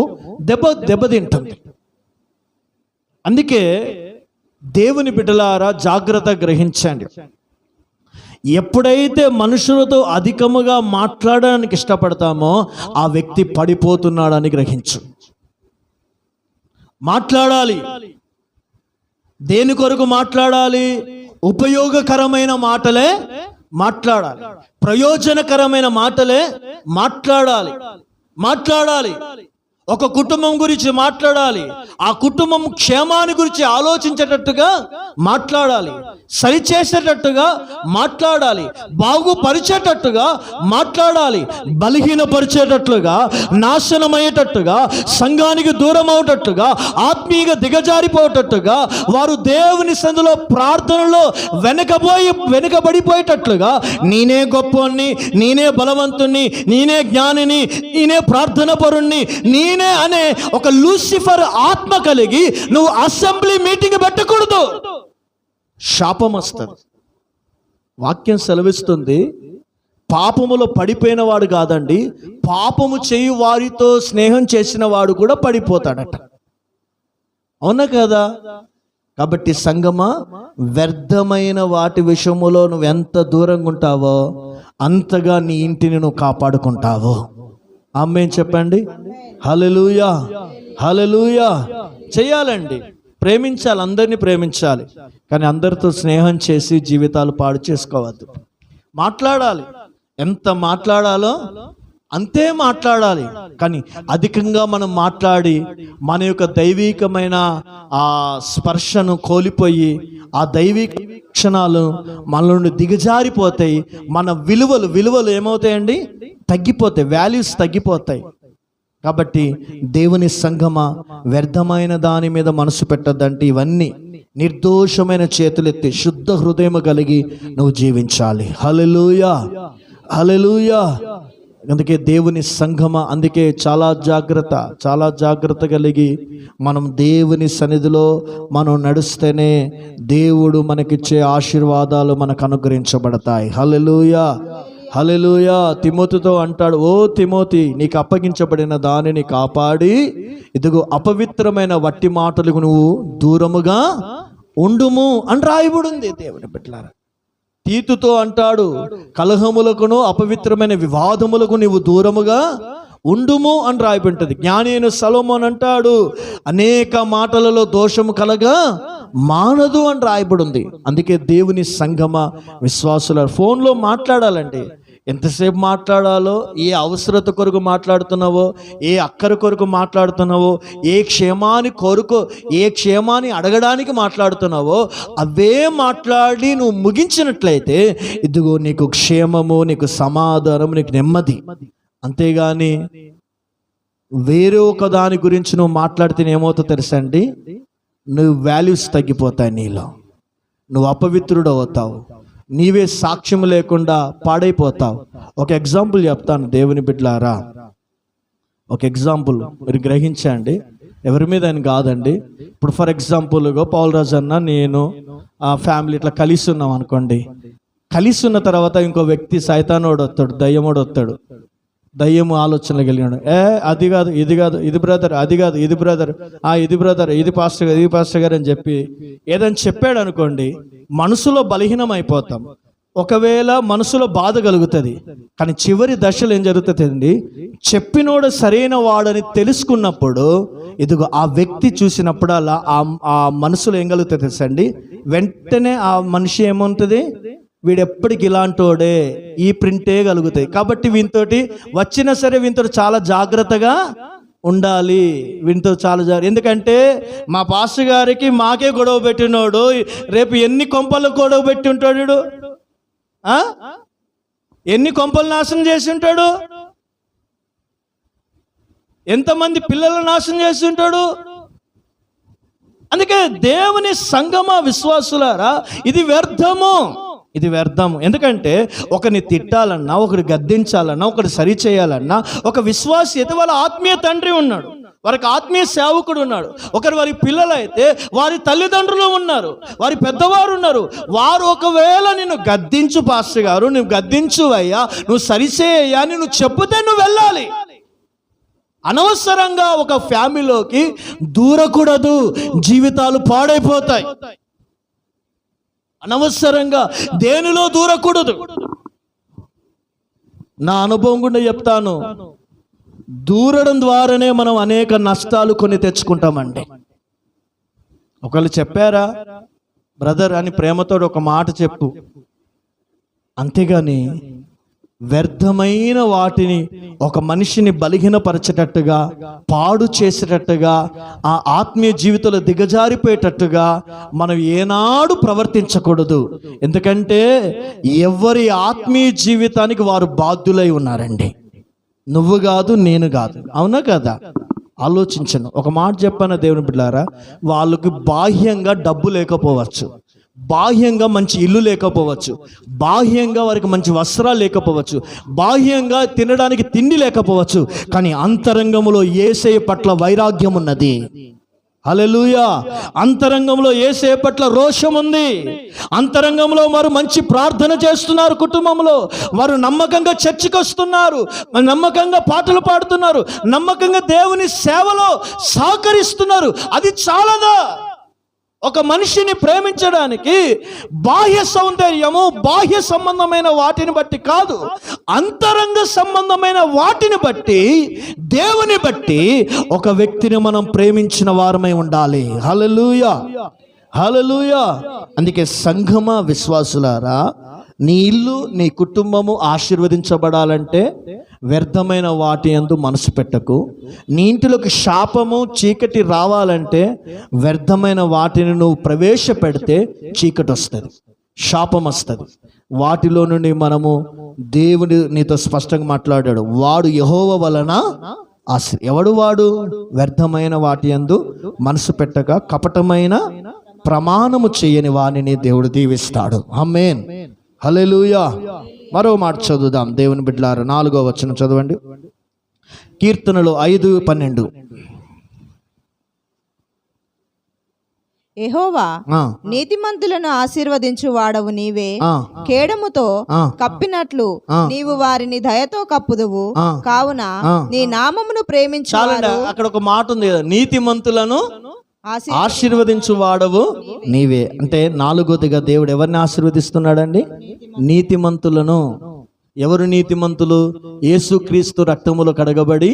దెబ్బతింటుంది. అందుకే దేవుని బిడ్డలారా జాగ్రత్త గ్రహించండి. ఎప్పుడైతే మనుషులతో అధికముగా మాట్లాడడానికి ఇష్టపడతామో ఆ వ్యక్తి పడిపోతున్నాడని గ్రహించు. మాట్లాడాలి. దేని కొరకు మాట్లాడాలి? ఉపయోగకరమైన మాటలే మాట్లాడాలి, ప్రయోజనకరమైన మాటలే మాట్లాడాలి. ఒక కుటుంబం గురించి మాట్లాడాలి, ఆ కుటుంబం క్షేమాన్ని గురించి ఆలోచించేటట్టుగా మాట్లాడాలి, సరిచేసేటట్టుగా మాట్లాడాలి, బాగుపరిచేటట్టుగా మాట్లాడాలి, బలహీనపరిచేటట్లుగా, నాశనమయ్యేటట్టుగా, సంఘానికి దూరం అవటట్టుగా, ఆత్మీయంగా దిగజారిపోయేటట్టుగా, వారు దేవుని సందులో ప్రార్థనలో వెనుకబడిపోయేటట్లుగా, నేనే గొప్పవాణ్ణి, నేనే బలవంతుణ్ణి, నేనే జ్ఞానిని, నేనే ప్రార్థన పరుణ్ణి, నేనే అనే ఒక లూసిఫర్ ఆత్మ కలిగి నువ్వు అసెంబ్లీ మీటింగ్ పెట్టకూడదు. శాపం వస్తుంది. వాక్యం సెలవిస్తుంది, పాపములో పడిపోయిన వాడు కాదండి, పాపము చేయు వారితో స్నేహం చేసిన వాడు కూడా పడిపోతాడట. అవునా కదా? కాబట్టి సంగమా, వ్యర్థమైన వాటి విషయములో నువ్వు ఎంత దూరంగా ఉంటావో అంతగా నీ ఇంటిని నువ్వు కాపాడుకుంటావు. ఆమేన్ చెప్పండి. హల్లెలూయా, హల్లెలూయా. చేయాలండి, ప్రేమించాలి, అందరినీ ప్రేమించాలి, కానీ అందరితో స్నేహం చేసి జీవితాలు పాడు చేసుకోవద్దు. మాట్లాడాలి, ఎంత మాట్లాడాలో అంతే మాట్లాడాలి. కానీ అధికంగా మనం మాట్లాడి మన యొక్క దైవికమైన ఆ స్పర్శను కోల్పోయి ఆ దైవిక క్షణాలు మన నుండి దిగజారిపోతాయి. మన విలువలు ఏమవుతాయండి? తగ్గిపోతాయి, వాల్యూస్ తగ్గిపోతాయి. కాబట్టి దేవుని సంఘమా, వ్యర్థమైన దాని మీద మనసు పెట్టద్దంటే ఇవన్నీ నిర్దోషమైన చేతులెత్తి శుద్ధ హృదయం కలిగి నువ్వు జీవించాలి. హల్లెలూయా, హల్లెలూయా. అందుకే దేవుని సంఘమా, అందుకే చాలా జాగ్రత్త కలిగి మనం దేవుని సన్నిధిలో మనం నడుస్తేనే దేవుడు మనకిచ్చే ఆశీర్వాదాలు మనకు అనుగ్రహించబడతాయి. హల్లెలూయా, హల్లెలూయా. తిమోతితో అంటాడు, ఓ తిమోతి, నీకు అప్పగించబడిన దానిని కాపాడి ఇదిగో అపవిత్రమైన వట్టి మాటలకు నువ్వు దూరముగా ఉండుము అని రాయబడింది. దేవుని బిడ్డలారా, తీతుతో అంటాడు, కలహములకును అపవిత్రమైన వివాదములకు నీవు దూరముగా ఉండుము అని రాయబడింటది. జ్ఞాని అయిన సొలొమోను అంటాడు, అనేక మాటలలో దోషము కలగా మానదు అని రాయబడి ఉంది. అందుకే దేవుని సంగమ విశ్వాసుల ఫోన్లో మాట్లాడాలండి. ఎంతసేపు మాట్లాడాలో, ఏ అవసరత కొరకు మాట్లాడుతున్నావో, ఏ అక్కర కొరకు మాట్లాడుతున్నావో, ఏ క్షేమాన్ని అడగడానికి మాట్లాడుతున్నావో అవే మాట్లాడి నువ్వు ముగించినట్లయితే ఇదిగో నీకు క్షేమము, నీకు సమాధానం, నీకు నెమ్మది. అంతేగాని వేరే ఒక దాని గురించి నువ్వు మాట్లాడితే ఏమవుతుందో తెలుసా అండి? నువ్వు వాల్యూస్ తగ్గిపోతాయి, నీలో నువ్వు అపవిత్రుడు అవుతావు, నీవే సాక్ష్యం లేకుండా పాడైపోతావు. ఒక ఎగ్జాంపుల్ చెప్తాను దేవుని బిడ్డలారా, ఒక ఎగ్జాంపుల్ మీరు గ్రహించండి. ఎవరి మీద అని కాదండి. ఇప్పుడు ఫర్ ఎగ్జాంపుల్గా పౌలరాజు అన్న నేను ఆ ఫ్యామిలీ ఇట్లా కలిసి ఉన్నాం అనుకోండి. కలిసి ఉన్న తర్వాత ఇంకో వ్యక్తి సైతానోడు వస్తాడు, దయ్యమోడు వస్తాడు. దయ్యము ఆలోచనలు కలిగినాడు, అది కాదు, ఇది కాదు, ఇది బ్రదర్, అది కాదు, ఇది బ్రదర్, ఇది బ్రదర్, ఇది పాస్టర్ గారు, ఇది పాస్టర్ గారు అని చెప్పి ఏదని చెప్పాడు అనుకోండి, మనసులో బలహీనం అయిపోతాం. ఒకవేళ మనసులో బాధ కలుగుతుంది, కానీ చివరి దశలో ఏం జరుగుతుందండి? చెప్పినోడు సరైన వాడని తెలుసుకున్నప్పుడు ఇదిగో ఆ వ్యక్తి చూసినప్పుడు అలా ఆ మనసులో ఏం కలుగుతుంది తెలుసండి? వెంటనే ఆ మనిషి ఏముంటుంది, వీడెప్పటికి ఇలాంటోడే, ఈ ప్రింటే కలుగుతాయి. కాబట్టి వీనితోటి వచ్చినా సరే వీనితో చాలా జాగ్రత్తగా ఉండాలి, వీనితో చాలా ఎందుకంటే మా పాస్టర్ గారికి మాకే గొడవ పెట్టినోడు రేపు ఎన్ని కొంపలు గొడవ పెట్టి ఉంటాడు వీడు, ఎన్ని కొంపలు నాశనం చేసి ఉంటాడు, ఎంతమంది పిల్లలను నాశనం చేసి ఉంటాడు. అందుకే దేవుని సంగమ విశ్వాసులారా, ఇది వ్యర్థము, ఇది వ్యర్థం. ఎందుకంటే ఒకరిని తిట్టాలన్నా, ఒకరు గద్దించాలన్నా, ఒకరు సరి చేయాలన్నా ఒక విశ్వాసి అయితే వాళ్ళ ఆత్మీయ తండ్రి ఉన్నాడు, వారికి ఆత్మీయ సేవకుడు ఉన్నాడు. ఒకరు వారి పిల్లలైతే వారి తల్లిదండ్రులు ఉన్నారు, వారి పెద్దవారు ఉన్నారు. వారు ఒకవేళ నిన్ను గద్దించు పాస్టర్ గారు, నువ్వు గద్దించు అయ్యా, నువ్వు సరిచేయ్యా అని నువ్వు చెబితే నువ్వు వెళ్ళాలి. అనవసరంగా ఒక ఫ్యామిలీలోకి దూరకూడదు, జీవితాలు పాడైపోతాయి. అనవసరంగా దేనిలో దూరకూడదు. నా అనుభవం కూడా చెప్తాను, దూరడం ద్వారానే మనం అనేక నష్టాలు కొని తెచ్చుకుంటామండి. ఒకళ్ళు చెప్పారా బ్రదర్ అని ప్రేమతో ఒక మాట చెప్పు, అంతేగాని వ్యర్థమైన వాటిని ఒక మనిషిని బలహీనపరచేటట్టుగా, పాడు చేసేటట్టుగా, ఆ ఆత్మీయ జీవితంలో దిగజారిపోయేటట్టుగా మనం ఏనాడు ప్రవర్తించకూడదు. ఎందుకంటే ఎవరి ఆత్మీయ జీవితానికి వారు బాధ్యులై ఉన్నారండి. నువ్వు కాదు, నేను కాదు. అవునా కదా? ఆలోచించను. ఒక మాట చెప్పాను దేవుని బిడ్డలారా, వాళ్ళకి బాహ్యంగా డబ్బు లేకపోవచ్చు, బాహ్యంగా మంచి ఇల్లు లేకపోవచ్చు, బాహ్యంగా వారికి మంచి వస్త్రాలు లేకపోవచ్చు, బాహ్యంగా తినడానికి తిండి లేకపోవచ్చు, కానీ అంతరంగంలో యేసయ్య పట్ల వైరాగ్యం ఉన్నది. హల్లెలూయా. అంతరంగంలో యేసయ్య పట్ల రోషం ఉంది. అంతరంగంలో వారు మంచి ప్రార్థన చేస్తున్నారు, కుటుంబంలో వారు నమ్మకంగా చర్చికి వస్తున్నారు, నమ్మకంగా పాటలు పాడుతున్నారు, నమ్మకంగా దేవుని సేవలో సహకరిస్తున్నారు. అది చాలదా? ఒక మనిషిని ప్రేమించడానికి బాహ్య సౌందర్యము, బాహ్య సంబంధమైన వాటిని బట్టి కాదు, అంతరంగ సంబంధమైన వాటిని బట్టి, దేవుని బట్టి ఒక వ్యక్తిని మనం ప్రేమించిన వారమై ఉండాలి. హల్లెలూయా, హల్లెలూయా. అందుకే సంఘమ విశ్వాసులారా, నీ ఇల్లు, నీ కుటుంబము ఆశీర్వదించబడాలంటే వ్యర్థమైన వాటి యందు మనసు పెట్టకు. నీ ఇంటిలోకి శాపము, చీకటి రావాలంటే వ్యర్థమైన వాటిని నువ్వు ప్రవేశపెడితే చీకటి వస్తుంది, శాపం వస్తుంది. వాటిలో నుండి మనము, దేవుడు నీతో స్పష్టంగా మాట్లాడాడు, వాడు యెహోవా వలన ఎవడు వాడు? వ్యర్థమైన వాటి యందు మనసు పెట్టక కపటమైన ప్రమాణము చేయని వానిని దేవుడు దీవిస్తాడు. ఆమేన్, హల్లెలూయా. మరో మాట చదువుదాం దేవుని బిడ్డలారా, 4వ వచనం చదవండి. కీర్తనలు 5:12. యెహోవా, నీతిమంతులను ఆశీర్వదించు వాడవు నీవే, కేడముతో కప్పినట్లు నీవు వారిని దయతో కప్పుదువు, కావున నీ నామమును ప్రేమించాలని. అక్కడ ఒక మాట ఉంది కదా, నీతిమంతులను ఆశీర్వదించు వాడవు నీవే. అంటే 4వదిగా దేవుడు ఎవరిని ఆశీర్వదిస్తున్నాడండి? నీతిమంతులను. ఎవరు నీతిమంతులు? యేసుక్రీస్తు రక్తములో కడగబడి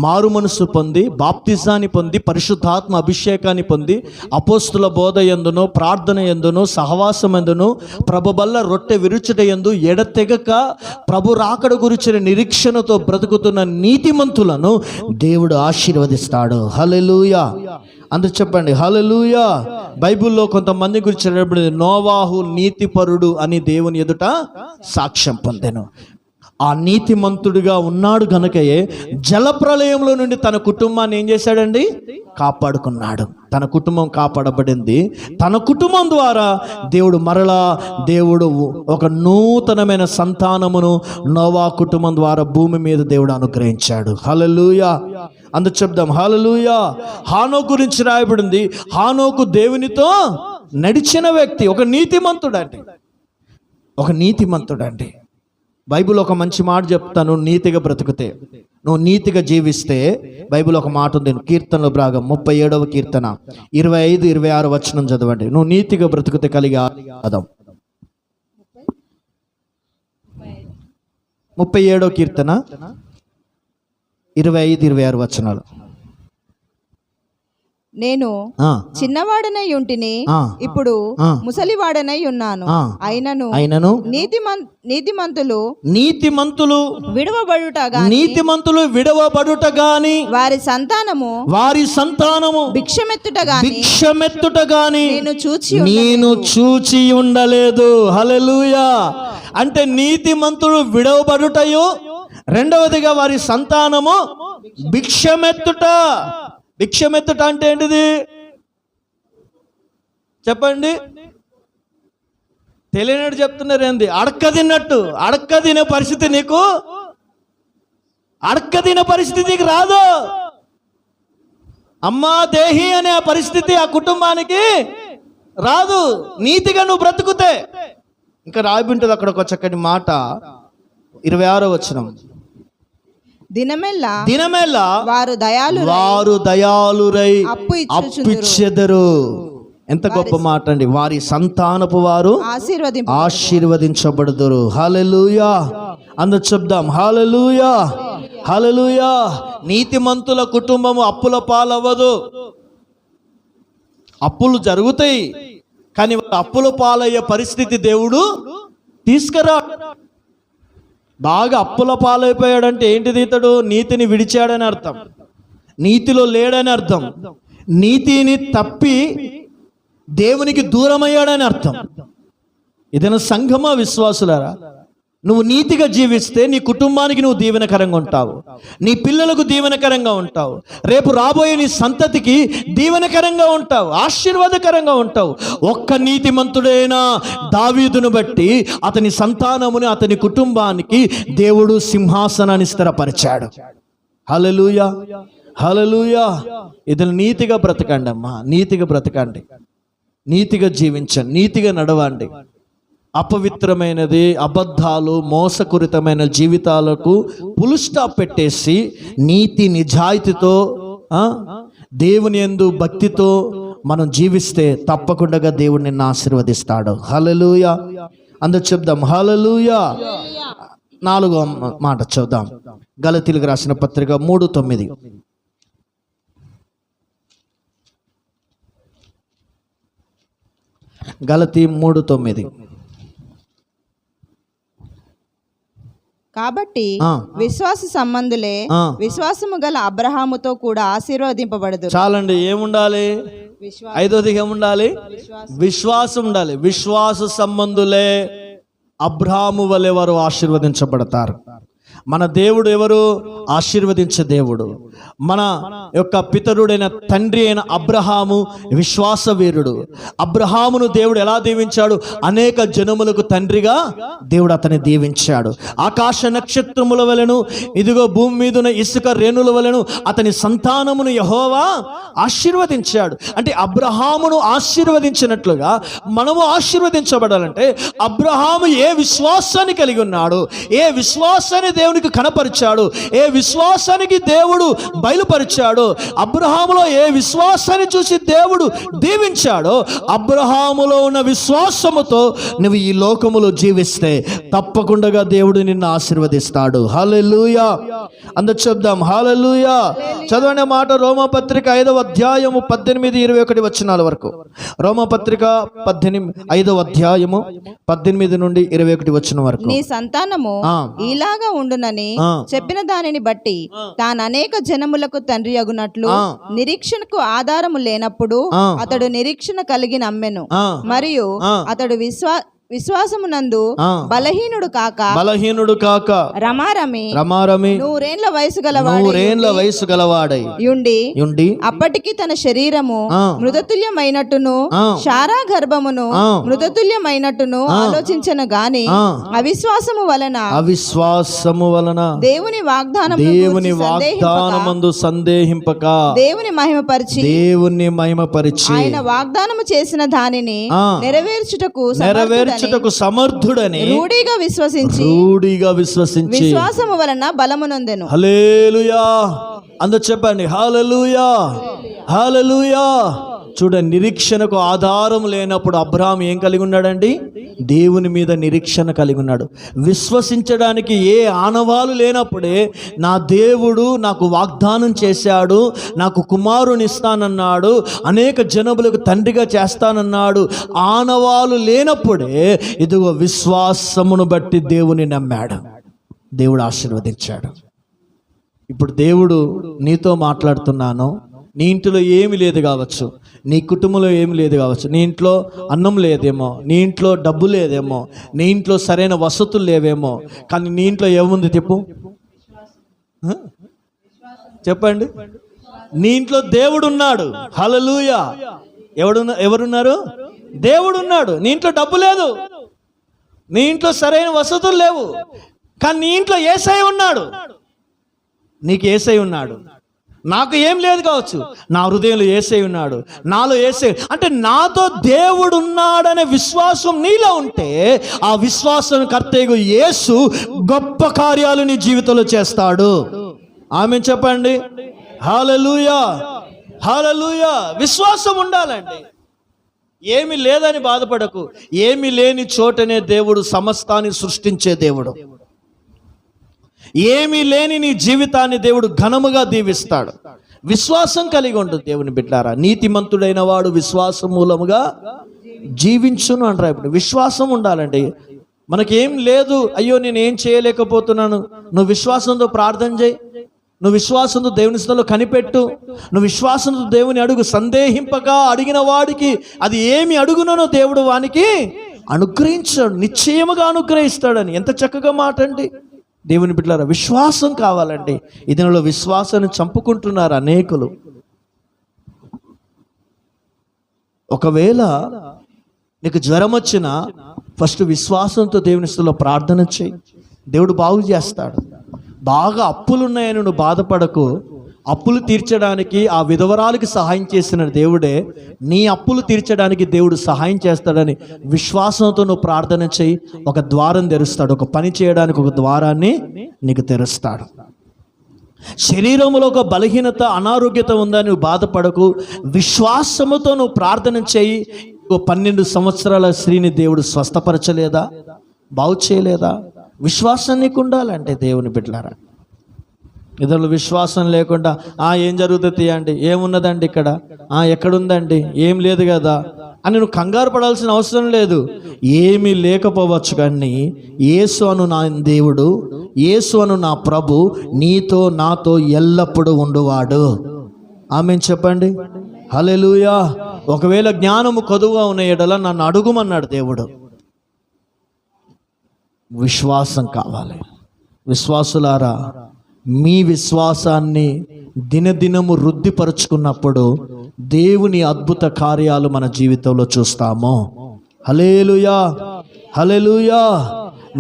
మారు మనసు పొంది బాప్తిజాన్ని పొంది పరిశుద్ధాత్మ అభిషేకాన్ని పొంది అపోస్తుల బోధ యందును ప్రార్థన యందును సహవాసం యందును ప్రభు బల్ల రొట్టె విరుచుట యందు ఎడతెగక ప్రభు రాకడ గురించిన నిరీక్షణతో బ్రతుకుతున్న నీతిమంతులను దేవుడు ఆశీర్వదిస్తాడు. హల్లెలూయా. అందరూ చెప్పండి హల్లెలూయా. బైబిల్లో కొంతమంది గురించి నోవాహు నీతిపరుడు అని దేవుని ఎదుట సాక్ష్యం పొందెను. ఆ నీతిమంతుడిగా ఉన్నాడు గనుకయే జలప్రలయంలో నుండి తన కుటుంబాన్ని ఏం చేశాడండి? కాపాడుకున్నాడు. తన కుటుంబం కాపాడబడింది. తన కుటుంబం ద్వారా దేవుడు ఒక నూతనమైన సంతానమును నోవా కుటుంబం ద్వారా భూమి మీద దేవుడు అనుగ్రహించాడు. హల్లెలూయా. అందుకు చెప్దాం హల్లెలూయా. హానోకు గురించి రాయబడింది. హానోకు దేవునితో నడిచిన వ్యక్తి, ఒక నీతిమంతుడండి. బైబిల్ ఒక మంచి మాట చెప్తాను, నీతిగా బ్రతుకుతే, నువ్వు నీతిగా జీవిస్తే, బైబిల్ ఒక మాట ఉంది, కీర్తనలో భాగం 37వ కీర్తన 25-26 వచనం చదవండి. నువ్వు నీతిగా బ్రతుకుతే కలిగి ఆదాం. 37వ కీర్తన 25-26 వచనాలు. నేను చిన్నవాడనై ఉంటిని, ఇప్పుడు ముసలివాడనై ఉన్నాను. అయినను నీతిమంతులు విడవబడుట గాని వారి సంతానము భిక్షమెత్తుట గాని నేను చూచి ఉండలేదు. హల్లెలూయా. అంటే నీతిమంతులు విడవబడుటయో, రెండవదిగా వారి సంతానము భిక్షమెత్తుట అంటే ఏంటిది చెప్పండి? తెలియనట్టు చెప్తున్నారు ఏంది? అడక్క తినే పరిస్థితి నీకు రాదు. అమ్మా దేహి అనే ఆ పరిస్థితి ఆ కుటుంబానికి రాదు. నీతిగా నువ్వు బ్రతుకుతే. ఇంకా రాబింటుంది అక్కడ ఒక చక్కటి మాట, 26వ వచనం. దినమెల్లా వారు దయాలురై అప్పిచ్చెదరు. ఎంత గొప్ప మాట అండి. వారి సంతానపు వారు ఆశీర్వదించబడుదురు. హల్లెలూయా. అందరూ చెప్దాం హల్లెలూయా. హల్లెలూయా. నీతిమంతుల కుటుంబము అప్పుల పాలవ్వదు. అప్పులు జరుగుతాయి, కానీ అప్పుల పాలయ్యే పరిస్థితి దేవుడు తీసుకురా. బాగా అప్పుల పాలైపోయాడంటే ఏంటిది? ఇతడు నీతిని విడిచాడని అర్థం, నీతిలో లేడని అర్థం, నీతిని తప్పి దేవునికి దూరమయ్యాడని అర్థం. ఏదైనా సంఘమా విశ్వాసులారా, నువ్వు నీతిగా జీవిస్తే నీ కుటుంబానికి నువ్వు దీవెనకరంగా ఉంటావు, నీ పిల్లలకు దీవెనకరంగా ఉంటావు, రేపు రాబోయే నీ సంతతికి దీవెనకరంగా ఉంటావు, ఆశీర్వాదకరంగా ఉంటావు. ఒక్క నీతిమంతుడైన దావీదును బట్టి అతని సంతానముని, అతని కుటుంబానికి దేవుడు సింహాసనాన్ని స్థిరపరిచాడు. హల్లెలూయా. హల్లెలూయా. ఇతను నీతిగా బ్రతకండి అమ్మా, నీతిగా బ్రతకండి, నీతిగా జీవించండి, నీతిగా నడవండి. అపవిత్రమైనది, అబద్ధాలు, మోసపూరితమైన జీవితాలకు ఫుల్ స్టాప్ పెట్టేసి నీతి నిజాయితీతో దేవుని యందు భక్తితో మనం జీవిస్తే తప్పకుండా దేవుడు నిన్ను ఆశీర్వదిస్తాడు. హల్లెలూయా. అందరూ చెప్దాం హల్లెలూయా. 4వ మాట చూద్దాం. గలతీయులకు రాసిన పత్రిక 3:9. గలతీ 3:9. కాబట్టి విశ్వాస సంబంధులే విశ్వాసము గల అబ్రహాముతో కూడా ఆశీర్వదింపబడదు. చాలండి. ఏముండాలి? 5వది ఏముండాలి? విశ్వాసం ఉండాలి. విశ్వాస సంబంధులే అబ్రహాము వలె వారు ఆశీర్వదించబడతారు. మన దేవుడు ఎవరు? ఆశీర్వదించే దేవుడు. మన యొక్క పితరుడైన తండ్రి అయిన అబ్రహాము విశ్వాస వీరుడు. అబ్రహామును దేవుడు ఎలా దీవించాడు? అనేక జనములకు తండ్రిగా దేవుడు అతన్ని దీవించాడు. ఆకాశ నక్షత్రముల వలెను, ఇదిగో భూమి మీదున ఇసుక రేణుల వలెను అతని సంతానమును యెహోవా ఆశీర్వదించాడు. అంటే అబ్రహామును ఆశీర్వదించినట్లుగా మనము ఆశీర్వదించబడాలంటే అబ్రహాము ఏ విశ్వాసాన్ని కలిగి ఉన్నాడు, ఏ విశ్వాసాన్ని దేవునికి కనపరిచాడు, ఏ విశ్వాసానికి దేవుడు బయలుపరిచాడో, అబ్రహాములో ఏ విశ్వాసాన్ని చూసి దేవుడు దీవించాడో, అబ్రహాములో ఉన్న విశ్వాసముతో నువ్వు ఈ లోకములో జీవిస్తే తప్పకుండా దేవుడు నిన్ను ఆశీర్వదిస్తాడు. హల్లెలూయా. అందరూ చెప్దాం హల్లెలూయా. చదవనే మాట రోమాపత్రిక 5వ అధ్యాయము 18-21 వచనాల వరకు. రోమాపత్రిక 5వ అధ్యాయము 18 నుండి 21 వచనం వరకు. నీ సంతానము ఇలాగా ఉండునని చెప్పిన దానిని బట్టి తాను అనేక జనములకు తండ్రి అగునట్లు నిరీక్షణకు ఆధారము లేనప్పుడు అతడు నిరీక్షణ కలిగి నమ్మెను. మరియు అతడు విశ్వాసమునందు బలహీనుడు కాక రమారమి 100 వయసు గలవాడై ఉండి అప్పటికి తన శరీరము మృతతుల్యమైనట్టును శారా గర్భమును మృతతుల్యమైనట్టును ఆలోచించను గాని అవిశ్వాసము వలన దేవుని వాగ్దానమందు సందేహింపక దేవుని మహిమపరిచి ఆయన వాగ్దానము చేసిన దానిని నెరవేర్చుటకు సమర్థుడని రూఢిగా విశ్వసించి విశ్వాసము వలన బలమునొందెను. హల్లెలూయా. అందరూ చెప్పండి హల్లెలూయా. హల్లెలూయా. చూడండి, నిరీక్షణకు ఆధారం లేనప్పుడు అబ్రహాం ఏం కలిగి ఉన్నాడండి? దేవుని మీద నిరీక్షణ కలిగి ఉన్నాడు. విశ్వసించడానికి ఏ ఆనవాలు లేనప్పుడే నా దేవుడు నాకు వాగ్దానం చేశాడు, నాకు కుమారుని ఇస్తానన్నాడు, అనేక జనములకు తండ్రిగా చేస్తానన్నాడు, ఆనవాలు లేనప్పుడే ఇదిగో విశ్వాసమును బట్టి దేవుని నమ్మాడు, దేవుడు ఆశీర్వదించాడు. ఇప్పుడు దేవుడు నీతో మాట్లాడుతున్నాను. నీ ఇంట్లో ఏమి లేదు కావచ్చు, నీ కుటుంబంలో ఏమి లేదు కావచ్చు, నీ ఇంట్లో అన్నం లేదేమో, నీ ఇంట్లో డబ్బు లేదేమో, నీ ఇంట్లో సరైన వసతులు లేవేమో, కానీ నీ ఇంట్లో ఏముంది చెప్పండి. నీ ఇంట్లో దేవుడు ఉన్నాడు. హల్లెలూయా. ఎవరున్నారు? దేవుడు ఉన్నాడు. నీ ఇంట్లో డబ్బు లేదు, నీ ఇంట్లో సరైన వసతులు లేవు, కానీ నీ ఇంట్లో యేసయ్య ఉన్నాడు. నీకు యేసయ్య ఉన్నాడు. నాకు ఏం లేదు కావచ్చు, నా హృదయంలో యేసయ్య ఉన్నాడు, నాలో యేసయ్య అంటే నాతో దేవుడు ఉన్నాడనే విశ్వాసం నీలో ఉంటే ఆ విశ్వాసం కర్తయ్య యేసు గొప్ప కార్యాలు నీ జీవితంలో చేస్తాడు. ఆమె చెప్పండి హల్లెలూయా. హల్లెలూయా. విశ్వాసం ఉండాలండి. ఏమి లేదని బాధపడకు. ఏమి లేని చోటనే దేవుడు సమస్తాన్ని సృష్టించే దేవుడు. ఏమీ లేని నీ జీవితాన్ని దేవుడు ఘనముగా దీవిస్తాడు. విశ్వాసం కలిగి ఉంటుంది దేవుని బిడ్డారా. నీతిమంతుడైన వాడు విశ్వాసం మూలముగా జీవించును అంటారు. ఇప్పుడు విశ్వాసం ఉండాలండి. మనకేం లేదు, అయ్యో నేను ఏం చేయలేకపోతున్నాను, నువ్వు విశ్వాసంతో ప్రార్థన చేయి, నువ్వు విశ్వాసంతో దేవుని స్థలంలో కనిపెట్టు, నువ్వు విశ్వాసంతో దేవుని అడుగు. సందేహింపగా అడిగిన వాడికి అది ఏమి అడుగునో దేవుడు వానికి అనుగ్రహించాడు, నిశ్చయముగా అనుగ్రహిస్తాడని. ఎంత చక్కగా మాట అండి. దేవుని బిడ్డలారా, విశ్వాసం కావాలండి. ఈ దినంలో విశ్వాసాన్ని చంపుకుంటున్నారు అనేకులు. ఒకవేళ నీకు జ్వరం వచ్చినా ఫస్ట్ విశ్వాసంతో దేవుని స్థలంలో ప్రార్థన చేయి, దేవుడు బాగు చేస్తాడు. బాగా అప్పులున్నాయని నువ్వు బాధపడకు. అప్పులు తీర్చడానికి ఆ విధవరాలకి సహాయం చేసిన దేవుడే నీ అప్పులు తీర్చడానికి దేవుడు సహాయం చేస్తాడని విశ్వాసంతో నువ్వు ప్రార్థన చేయి. ఒక ద్వారం తెరుస్తాడు. ఒక పని చేయడానికి ఒక ద్వారాన్ని నీకు తెరుస్తాడు. శరీరంలో ఒక బలహీనత, అనారోగ్యత ఉందని నువ్వు బాధపడకు. విశ్వాసముతో నువ్వు ప్రార్థన చేయి. 12 సంవత్సరాల స్త్రీని దేవుడు స్వస్థపరచలేదా? బాగు చేయలేదా? విశ్వాసం నీకు ఉండాలంటే దేవుని బిడ్డలారా. ఇతరులు విశ్వాసం లేకుండా ఏం జరుగుతుంది అండి, ఏమున్నదండి ఇక్కడ, ఎక్కడుందండి, ఏం లేదు కదా అని నువ్వు కంగారు పడాల్సిన అవసరం లేదు. ఏమీ లేకపోవచ్చు, కానీ యేసు అను నా దేవుడు, యేసు అను నా ప్రభు నీతో నాతో ఎల్లప్పుడూ ఉండువాడు. ఆమేన్ చెప్పండి హల్లెలూయా. ఒకవేళ జ్ఞానము కొదువుగా ఉన్న ఎడల నన్ను అడుగుమన్నాడు దేవుడు. విశ్వాసం కావాలి. విశ్వాసులారా, మీ విశ్వాసాన్ని దినదినము వృద్ధిపరుచుకున్నప్పుడు దేవుని అద్భుత కార్యాలు మన జీవితంలో చూస్తాము. హల్లెలూయా. హల్లెలూయా.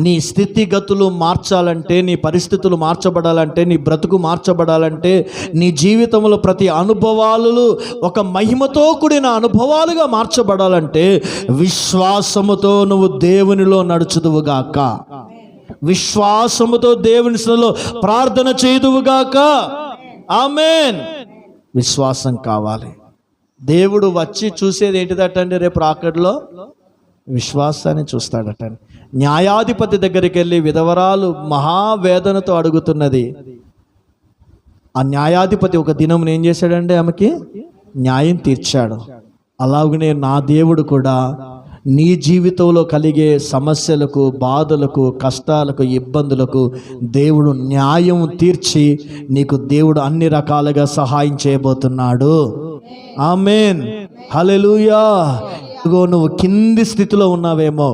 నీ స్థితిగతులు మార్చాలంటే, నీ పరిస్థితులు మార్చబడాలంటే, నీ బ్రతుకు మార్చబడాలంటే, నీ జీవితంలో ప్రతి అనుభవాలు ఒక మహిమతో కూడిన అనుభవాలుగా మార్చబడాలంటే విశ్వాసముతో నువ్వు దేవునిలో నడుచుదువుగాక. విశ్వాసముతో దేవుని సన్నిధిలో ప్రార్థన చేయుదువుగాక. ఆమేన్. విశ్వాసం కావాలి. దేవుడు వచ్చి చూసేది ఏంటిదటండి? రేపు రాకడలో విశ్వాసాన్ని చూస్తాడటండి. న్యాయాధిపతి దగ్గరికి వెళ్ళి విధవరాలు మహావేదనతో అడుగుతున్నది. ఆ న్యాయాధిపతి ఒక దినం ఏం చేశాడంటే ఆమెకి న్యాయం తీర్చాడు. అలాగనే నా దేవుడు కూడా నీ జీవితంలో కలిగే సమస్యలకు, బాధలకు, కష్టాలకు, ఇబ్బందులకు దేవుడు న్యాయం తీర్చి నీకు దేవుడు అన్ని రకాలుగా సహాయం చేయబోతున్నాడు. ఆమేన్. హల్లెలూయా. ఇదిగో నువ్వు కింది స్థితిలో ఉన్నావేమో,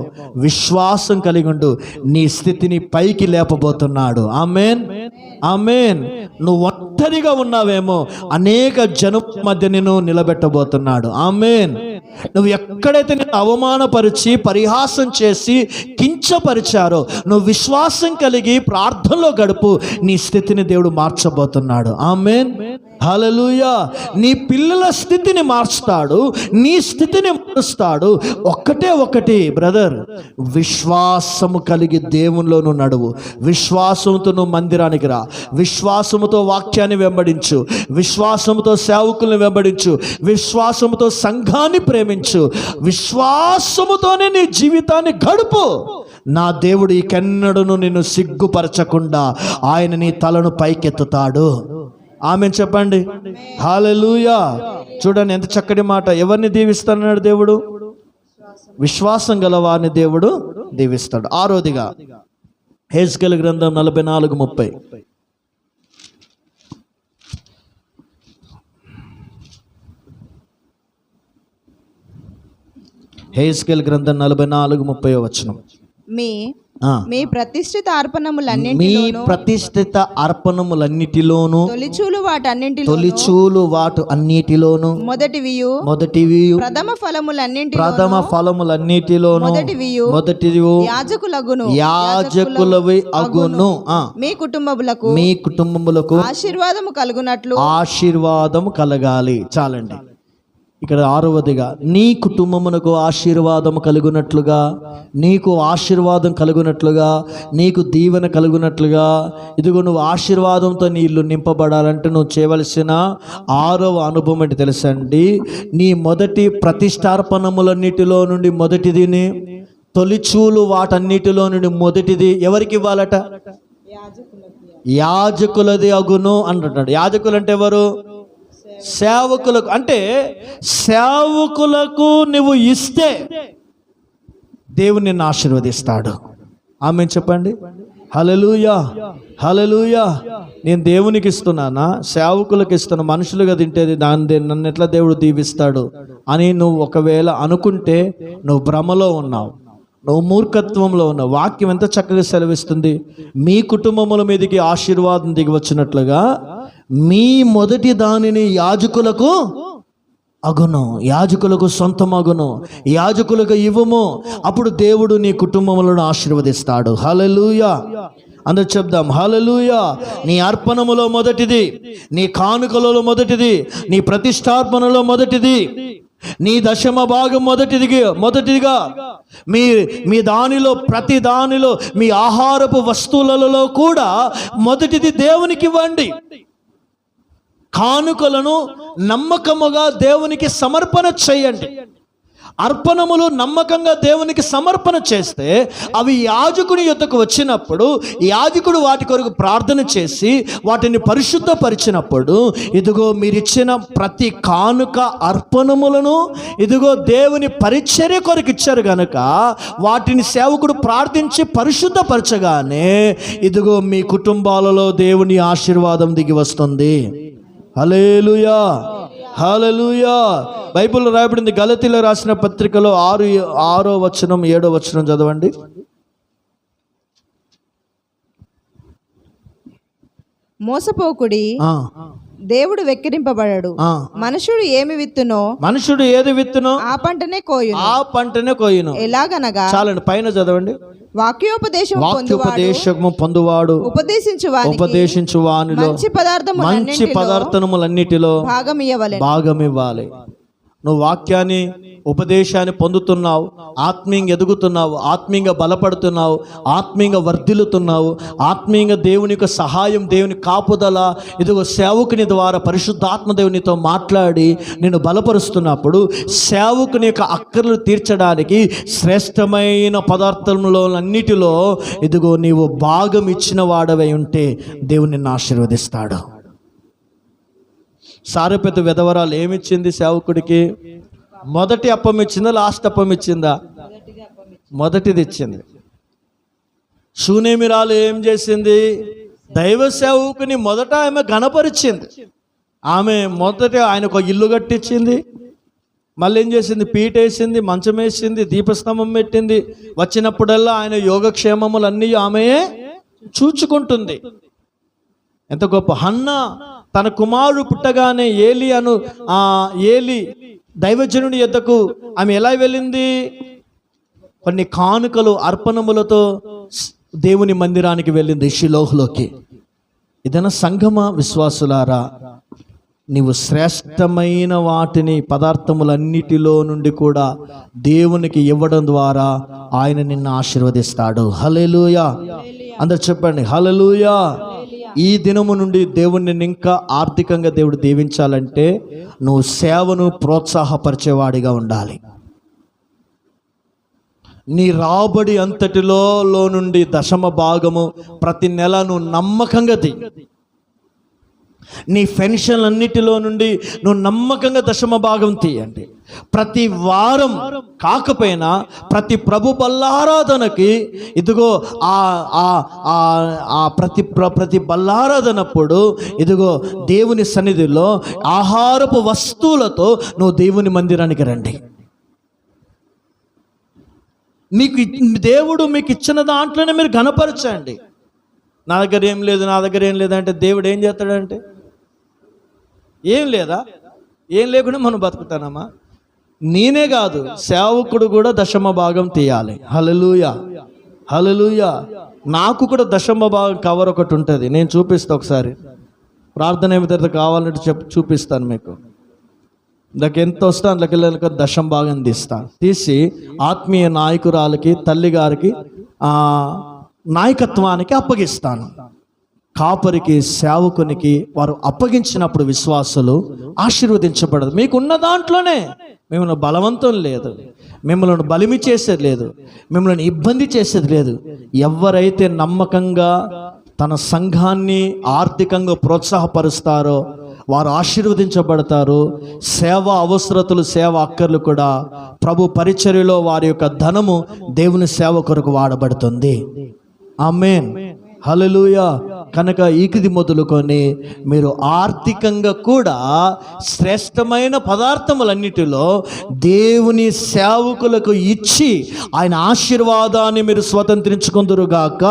విశ్వాసం కలిగి ఉండు, నీ స్థితిని పైకి లేపబోతున్నాడు. ఆమేన్. ఆమేన్. నువ్వు ఒంటరిగా ఉన్నావేమో, అనేక జనం మధ్య నిన్ను నిలబెట్టబోతున్నాడు. ఆమేన్. నువ్వు ఎక్కడైతే నేను అవమానపరిచి పరిహాసం చేసి కించపరిచారో, నువ్వు విశ్వాసం కలిగి ప్రార్థనలో గడుపు, నీ స్థితిని దేవుడు మార్చబోతున్నాడు. ఆమేన్. హల్లెలూయా. నీ పిల్లల స్థితిని మార్చుతాడు, నీ స్థితిని మారుస్తాడు. ఒకటి బ్రదర్, విశ్వాసము కలిగి దేవునిలో నువ్వు నడువు. విశ్వాసంతో నువ్వు మందిరానికి రా, విశ్వాసముతో వాక్యాన్ని వెంబడించు, విశ్వాసముతో సేవకుల్ని వెంబడించు, విశ్వాసముతో సంఘాన్ని ప్రేమించు, విశ్వాసముతోనే నీ జీవితాన్ని గడుపు. నా దేవుడు ఇకెన్నడను నిన్ను సిగ్గుపరచకుండా ఆయన నీ తలను పైకెత్తుతాడు. ఆమేన్ చెప్పండి. హల్లెలూయా. చూడండి ఎంత చక్కటి మాట. ఎవరిని దీవిస్తానన్నాడు దేవుడు? విశ్వాసం గల వారిని దేవుడు దీవిస్తాడు. ఆరోదిగా హెజ్కేలు గ్రంథం 44:30. హెజ్కేలు గ్రంథం 44:30 వచనం. మీ ప్రతిష్ఠిత అర్పణములన్నిటిలోను తొలిచూలు వాటి అన్నిటిలోను మొదటివి ప్రథమ ఫలములన్నిటిలోను మొదటివి యాజకులవి అగును. మీ కుటుంబములకు ఆశీర్వాదము కలగాలి. చాలండి. ఇక్కడ ఆరవదిగా, నీ కుటుంబమునకు ఆశీర్వాదం కలుగునట్లుగా, నీకు ఆశీర్వాదం కలుగునట్లుగా, నీకు దీవెన కలుగునట్లుగా, ఇదిగో నువ్వు ఆశీర్వాదంతో నీ ఇల్లు నింపబడాలంటే నువ్వు చేయవలసిన 6వ అనుభవం ఏంటి తెలుసండి? నీ మొదటి ప్రతిష్టార్పణములన్నిటిలో నుండి మొదటిదిని, తొలిచూలు వాటన్నిటిలో నుండి మొదటిది ఎవరికి ఇవ్వాలట? యాజకులది అగును అంటున్నాడు. యాజకులు అంటే ఎవరు? సేవకులకు. అంటే సేవకులకు నువ్వు ఇస్తే దేవుడు నిన్ను ఆశీర్వదిస్తాడు. ఆమేన్ చెప్పండి. హల్లెలూయా. హల్లెలూయా. నేను దేవునికి ఇస్తున్నానా, సేవకులకు ఇస్తున్నా, మనుషులుగా తింటేది నన్ను ఎట్లా దేవుడు దీవిస్తాడు అని నువ్వు ఒకవేళ అనుకుంటే నువ్వు భ్రమలో ఉన్నావు, నువ్వు మూర్ఖత్వంలో ఉన్నావు. వాక్యం ఎంత చక్కగా సెలవిస్తుంది. మీ కుటుంబముల మీదకి ఆశీర్వాదం దిగి వచ్చినట్లుగా మీ మొదటి దానిని యాజకులకు అగును, యాజకులకు సొంతమగును, యాజకులకు ఇవ్వము. అప్పుడు దేవుడు నీ కుటుంబములను ఆశీర్వదిస్తాడు. హల్లెలూయా. అందరూ చెప్దాం హల్లెలూయా. నీ అర్పణములో మొదటిది, నీ కానుకలలో మొదటిది, నీ ప్రతిష్టార్పణలో మొదటిది, నీ దశమ భాగం మొదటిదిగా మీ దానిలో, ప్రతి దానిలో, మీ ఆహారపు వస్తువులలో కూడా మొదటిది దేవునికి ఇవ్వండి. కానుకలను నమ్మకముగా దేవునికి సమర్పణ చేయండి. అర్పణములు నమ్మకంగా దేవునికి సమర్పణ చేస్తే అవి యాజకుని యొద్దకు వచ్చినప్పుడు యాజకుడు వాటి కొరకు ప్రార్థన చేసి వాటిని పరిశుద్ధపరిచినప్పుడు ఇదిగో మీరిచ్చిన ప్రతి కానుక అర్పణములను ఇదిగో దేవుని పరిచర్య కొరకు ఇచ్చారు కనుక వాటిని సేవకుడు ప్రార్థించి పరిశుద్ధపరచగానే ఇదిగో మీ కుటుంబాలలో దేవుని ఆశీర్వాదం దిగి వస్తుంది. హల్లెలూయా. హల్లెలూయా. బైబిల్లో రాయబడింది, గలతీలో రాసిన పత్రికలో 6వ వచనం 7వ వచనం చదవండి. మోసపోకుడి, దేవుడు వెక్కిరింపబడడు. మనుషుడు ఏమి విత్తునో, మనుషుడు ఏది విత్తునో ఆ పంటనే కోయును. ఎలాగనగా, చాలండి పైన చదవండి. వాక్యోపదేశము పొందువాడు ఉపదేశించు వానిలో మంచి పదార్థములన్నిటిలో భాగమివ్వాలి. నువ్వు వాక్యాన్ని ఉపదేశాన్ని పొందుతున్నావు, ఆత్మీయంగా ఎదుగుతున్నావు, ఆత్మీయంగా బలపడుతున్నావు, ఆత్మీయంగా వర్ధిల్లుతున్నావు, ఆత్మీయంగా దేవుని యొక్క సహాయం, దేవుని కాపుదల, ఇదిగో సేవకుని ద్వారా పరిశుద్ధాత్మ దేవునితో మాట్లాడి నిన్ను బలపరుస్తున్నప్పుడు సేవకుని యొక్క అక్కర్లు తీర్చడానికి శ్రేష్టమైన పదార్థంలో అన్నిటిలో ఇదిగో నీవు భాగం ఇచ్చిన వాడవై ఉంటే దేవుని నిన్ను ఆశీర్వదిస్తాడు. సారెపెద్ద విధవరాలు ఏమిచ్చింది సేవకుడికి? మొదటి అప్పం ఇచ్చిందా, లాస్ట్ అప్పం ఇచ్చిందా? మొదటిది ఇచ్చింది. షూనేమిరాలు ఏం చేసింది? దైవ సేవకుని మొదట ఆమె ఘనపరిచింది. ఆమె మొదట ఆయనకు ఇల్లు కట్టించింది, మళ్ళీ ఏం చేసింది? పీట వేసింది, మంచం వేసింది, దీపస్తంభం పెట్టింది. వచ్చినప్పుడల్లా ఆయన యోగక్షేమములన్నీ ఆమెయే చూచుకుంటుంది. ఎంత గొప్ప! హన్నా తన కుమారుడు పుట్టగానే ఏలి దైవజనుడి యొద్దకు ఆమె ఎలా వెళ్ళింది? కొన్ని కానుకలు అర్పణములతో దేవుని మందిరానికి వెళ్ళింది, షిలోహ్లోకి. ఇదైనా సంగమ విశ్వాసులారా, నీవు శ్రేష్టమైన వాటిని పదార్థములన్నిటిలో నుండి కూడా దేవునికి ఇవ్వడం ద్వారా ఆయన నిన్ను ఆశీర్వదిస్తాడు. హల్లెలూయా! అందరు చెప్పండి హల్లెలూయా. ఈ దినము నుండి దేవుణ్ణి ఇంకా ఆర్థికంగా దేవుడు దీవించాలంటే నువ్వు సేవను ప్రోత్సాహపరిచేవాడిగా ఉండాలి. నీ రాబడి అంతటిలో నుండి దశమ భాగము ప్రతి నెల నువ్వు నమ్మకంగా నీ పెన్షన్లన్నిటిలో నుండి నువ్వు నమ్మకంగా దశమ భాగం తీయండి. ప్రతి వారం కాకపోయినా ప్రతి ప్రభు బల్లారాధనకి ఇదిగో ప్రతి బల్లారాధనప్పుడు ఇదిగో దేవుని సన్నిధిలో ఆహారపు వస్తువులతో నువ్వు దేవుని మందిరానికి రండి. దేవుడు మీకు ఇచ్చిన దాంట్లోనే మీరు ఘనపరచండి. నా దగ్గర ఏం లేదు అంటే దేవుడు ఏం చేస్తాడంటే, ఏం లేదా? ఏం లేకుండా మనం బతుకుతానమ్మా? నేనే కాదు, సేవకుడు కూడా దశమ భాగం తీయాలి. హల్లెలూయా, హల్లెలూయా. నాకు కూడా దశమ భాగం కవర్ ఒకటి ఉంటుంది, నేను చూపిస్తాను ఒకసారి. ప్రార్థన ఏమిటో కావాలంటే చూపిస్తాను మీకు. దానికి ఎంత వస్తే అందులోకి దశమ భాగం తీసి ఆత్మీయ నాయకురాలకి, తల్లి గారికి, నాయకత్వానికి అప్పగిస్తాను. కాపరికి, సేవకునికి వారు అప్పగించినప్పుడు విశ్వాసులు ఆశీర్వదించబడదు. మీకున్న దాంట్లోనే, మిమ్మల్ని బలవంతం లేదు, మిమ్మల్ని బలిమి చేసేది లేదు, మిమ్మల్ని ఇబ్బంది చేసేది లేదు. ఎవరైతే నమ్మకంగా తన సంఘాన్ని ఆర్థికంగా ప్రోత్సాహపరుస్తారో వారు ఆశీర్వదించబడతారు. సేవా అవసరతలు, సేవ అక్కర్లు కూడా ప్రభు పరిచర్యలో వారి యొక్క ధనము దేవుని సేవ కొరకు వాడబడుతుంది. ఆమేన్, హల్లెలూయా. కనుక ఈకిది మొదలుకొని మీరు ఆర్థికంగా కూడా శ్రేష్టమైన పదార్థములన్నిటిలో దేవుని సేవకులకు ఇచ్చి ఆయన ఆశీర్వాదాన్ని మీరు స్వతంత్రించుకుందురుగాక.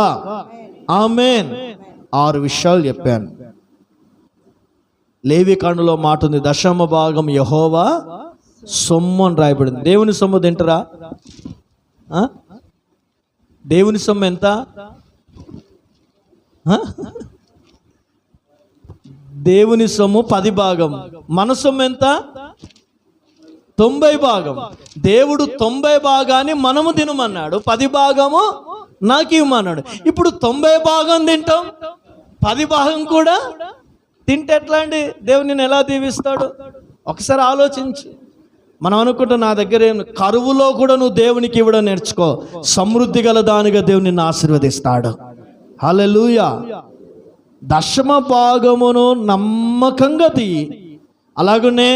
ఆమేన్. 6 విషయాలు చెప్పాను. లేవికాండలో మాట ఉంది, దశమ భాగం యెహోవా సొమ్ము అని రాయబడింది. దేవుని సొమ్ము తింటారా? దేవుని సొమ్ము ఎంత? దేవుని సొమ్ము 10 భాగం. మన సొమ్ము ఎంత? 90 భాగం. దేవుడు 90 భాగాన్ని మనము తినమన్నాడు, 10 భాగము నాకు ఇవ్వమన్నాడు. ఇప్పుడు 90 భాగం తింటాం, 10 భాగం కూడా తింటే ఎట్లా అండి? దేవుని ఎలా దీవిస్తాడు? ఒకసారి ఆలోచించి. మనం అనుకుంటాం నా దగ్గర ఏం, కరువులో కూడా నువ్వు దేవునికి ఇవ్వడం నేర్చుకో, సమృద్ధి గల దానిగా దేవుని నిన్ను ఆశీర్వదిస్తాడు. హల్లెలూయా. దశమ భాగమును నమ్మకంగా తీయి. అలాగనే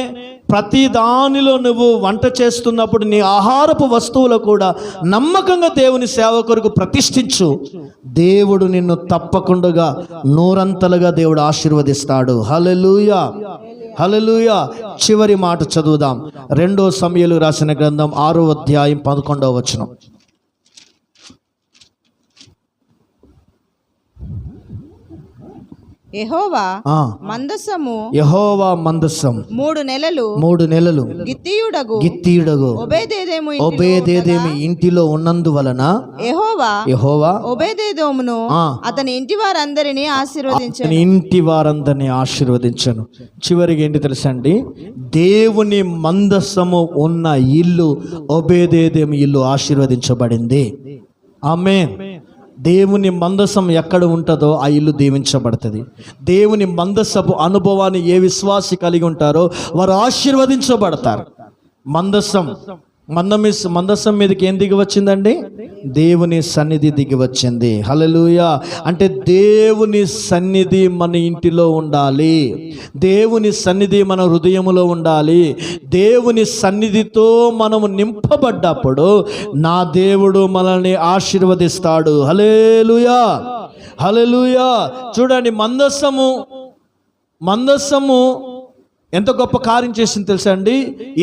ప్రతి దానిలో నువ్వు వంట చేస్తున్నప్పుడు నీ ఆహారపు వస్తువులు కూడా నమ్మకంగా దేవుని సేవ కొరకు ప్రతిష్ఠించు. దేవుడు నిన్ను తప్పకుండా నూరంతలుగా దేవుడు ఆశీర్వదిస్తాడు. హల్లెలూయా, హల్లెలూయా. చివరి మాట చదువుదాం. 2 సమూయేలు రాసిన గ్రంథం 6వ అధ్యాయం 11వ వచనం. యెహోవా ఆ, మందసము యెహోవా మందసం 3 నెలలు 3 నెలలు గిత్తీయుడగు గిత్తీయుడగు ఒబేదేదోము ఒబేదేదేమి ఇంటిలో ఉన్నందువలన యెహోవా ఒబేదేదోమును అతని ఇంటి వారందరినీ ఆశీర్వదించాడు. అతని ఇంటి వారందరినీ ఆశీర్వదించను. చివరికి ఏంటి తెలుసా అండి, దేవుని మందసము ఉన్న ఇల్లు ఒబేదేదేమి ఇల్లు ఆశీర్వదించబడింది. ఆమేన్. దేవుని మందసం ఎక్కడ ఉంటుందో ఆ ఇల్లు దీవించబడుతుంది. దేవుని మందసపు అనుభవాన్ని ఏ విశ్వాసి కలిగి ఉంటారో వారు ఆశీర్వదించబడతారు. మందసం మీదకి ఏం దిగి వచ్చిందండి? దేవుని సన్నిధి దిగి వచ్చింది. హల్లెలూయా. అంటే దేవుని సన్నిధి మన ఇంటిలో ఉండాలి, దేవుని సన్నిధి మన హృదయములో ఉండాలి. దేవుని సన్నిధితో మనము నింపబడ్డప్పుడు నా దేవుడు మనల్ని ఆశీర్వదిస్తాడు. హల్లెలూయా, హల్లెలూయా. చూడండి, మందసము ఎంత గొప్ప కార్యం చేసింది తెలుసా అండి?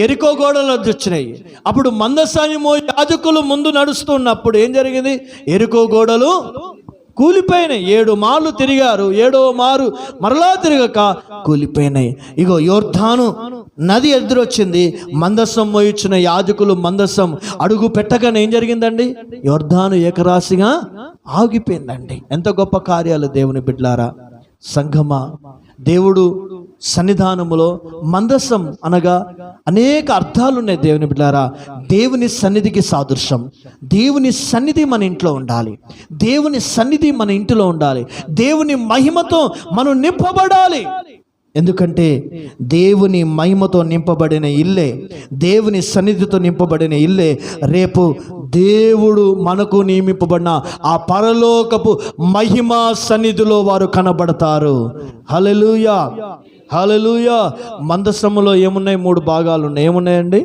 ఎరికో గోడలు వచ్చినాయి. అప్పుడు మందసాన్ని యాజకులు ముందు నడుస్తున్నప్పుడు ఏం జరిగింది? ఎరికో గోడలు కూలిపోయినాయి. 7 మార్లు తిరిగారు, 7వ మారు మరలా తిరగక కూలిపోయినాయి. ఇగో యోర్దాను నది ఎదురొచ్చింది. మందసం మోయించిన యాజకులు మందసం అడుగు పెట్టగానే ఏం జరిగిందండి? యోర్దాను ఏకరాశిగా ఆగిపోయిందండి. ఎంత గొప్ప కార్యాలు దేవుని బిడ్డలారా. సంఘమా, దేవుడు సన్నిధానములో మందసం అనగా అనేక అర్థాలు ఉన్నాయి దేవుని బిడ్డలారా. దేవుని సన్నిధికి సాదృశ్యం. దేవుని సన్నిధి మన ఇంట్లో ఉండాలి, దేవుని సన్నిధి మన ఇంటిలో ఉండాలి. దేవుని మహిమతో మనం నింపబడాలి. ఎందుకంటే దేవుని మహిమతో నింపబడిన ఇల్లే, దేవుని సన్నిధితో నింపబడిన ఇల్లే రేపు దేవుడు మనకు నియమింపబడిన ఆ పరలోకపు మహిమా సన్నిధిలో వారు కనబడతారు. హల్లెలూయా, హల్లెలూయా. మందసములో ఏమున్నాయి? 3 భాగాలు ఉన్నాయి. ఏమున్నాయండి?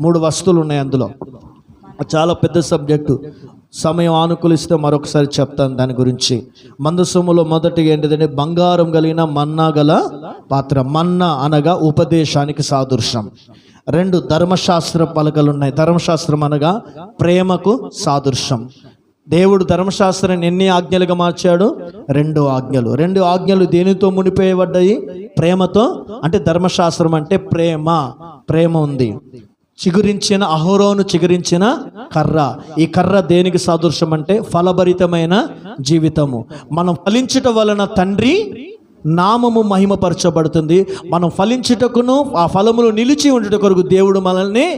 3 వస్తువులు ఉన్నాయి అందులో. చాలా పెద్ద సబ్జెక్టు, సమయం ఆనుకూలిస్తే మరొకసారి చెప్తాను దాని గురించి. మందసములో మొదటిగా ఏంటిదంటే బంగారం కలిగిన మన్నా గల పాత్ర. మన్నా అనగా ఉపదేశానికి సాదృశ్యం. 2 ధర్మశాస్త్ర పలకలు ఉన్నాయి. ధర్మశాస్త్రం అనగా ప్రేమకు సాదృశ్యం. దేవుడు ధర్మశాస్త్రాన్ని ఎన్ని ఆజ్ఞలుగా మార్చాడు? 2 ఆజ్ఞలు. 2 ఆజ్ఞలు దేనితో మునిపోయబడ్డాయి? ప్రేమతో. అంటే ధర్మశాస్త్రం అంటే ప్రేమ ఉంది. అహరోను చిగురించిన కర్ర. ఈ కర్ర దేనికి సాదృశ్యం అంటే ఫలభరితమైన జీవితము. మనం ఫలించుట వలన తండ్రి నామము మహిమపరచబడుతుంది. మనం ఫలించుటకును ఆ ఫలములు నిలిచి ఉండుట కొరకు దేవుడు మనల్ని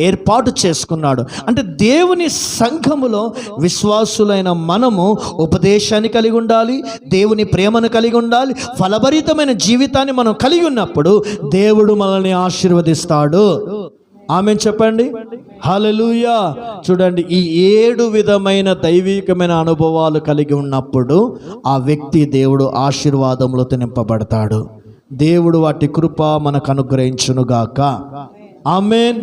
ఏర్పాటు చేసుకున్నాడు. అంటే దేవుని సంఘములో విశ్వాసులైన మనము ఉపదేశాన్ని కలిగి ఉండాలి, దేవుని ప్రేమను కలిగి ఉండాలి. ఫలభరితమైన జీవితాన్ని మనం కలిగి ఉన్నప్పుడు దేవుడు మనల్ని ఆశీర్వదిస్తాడు. ఆమేన్ చెప్పండి. హల్లెలూయా. చూడండి, ఈ 7 విధమైన దైవికమైన అనుభవాలు కలిగి ఉన్నప్పుడు ఆ వ్యక్తి దేవుడు ఆశీర్వాదములతో నింపబడతాడు. దేవుడు వాటి కృప మనకు అనుగ్రహించునుగాక. ఆమేన్.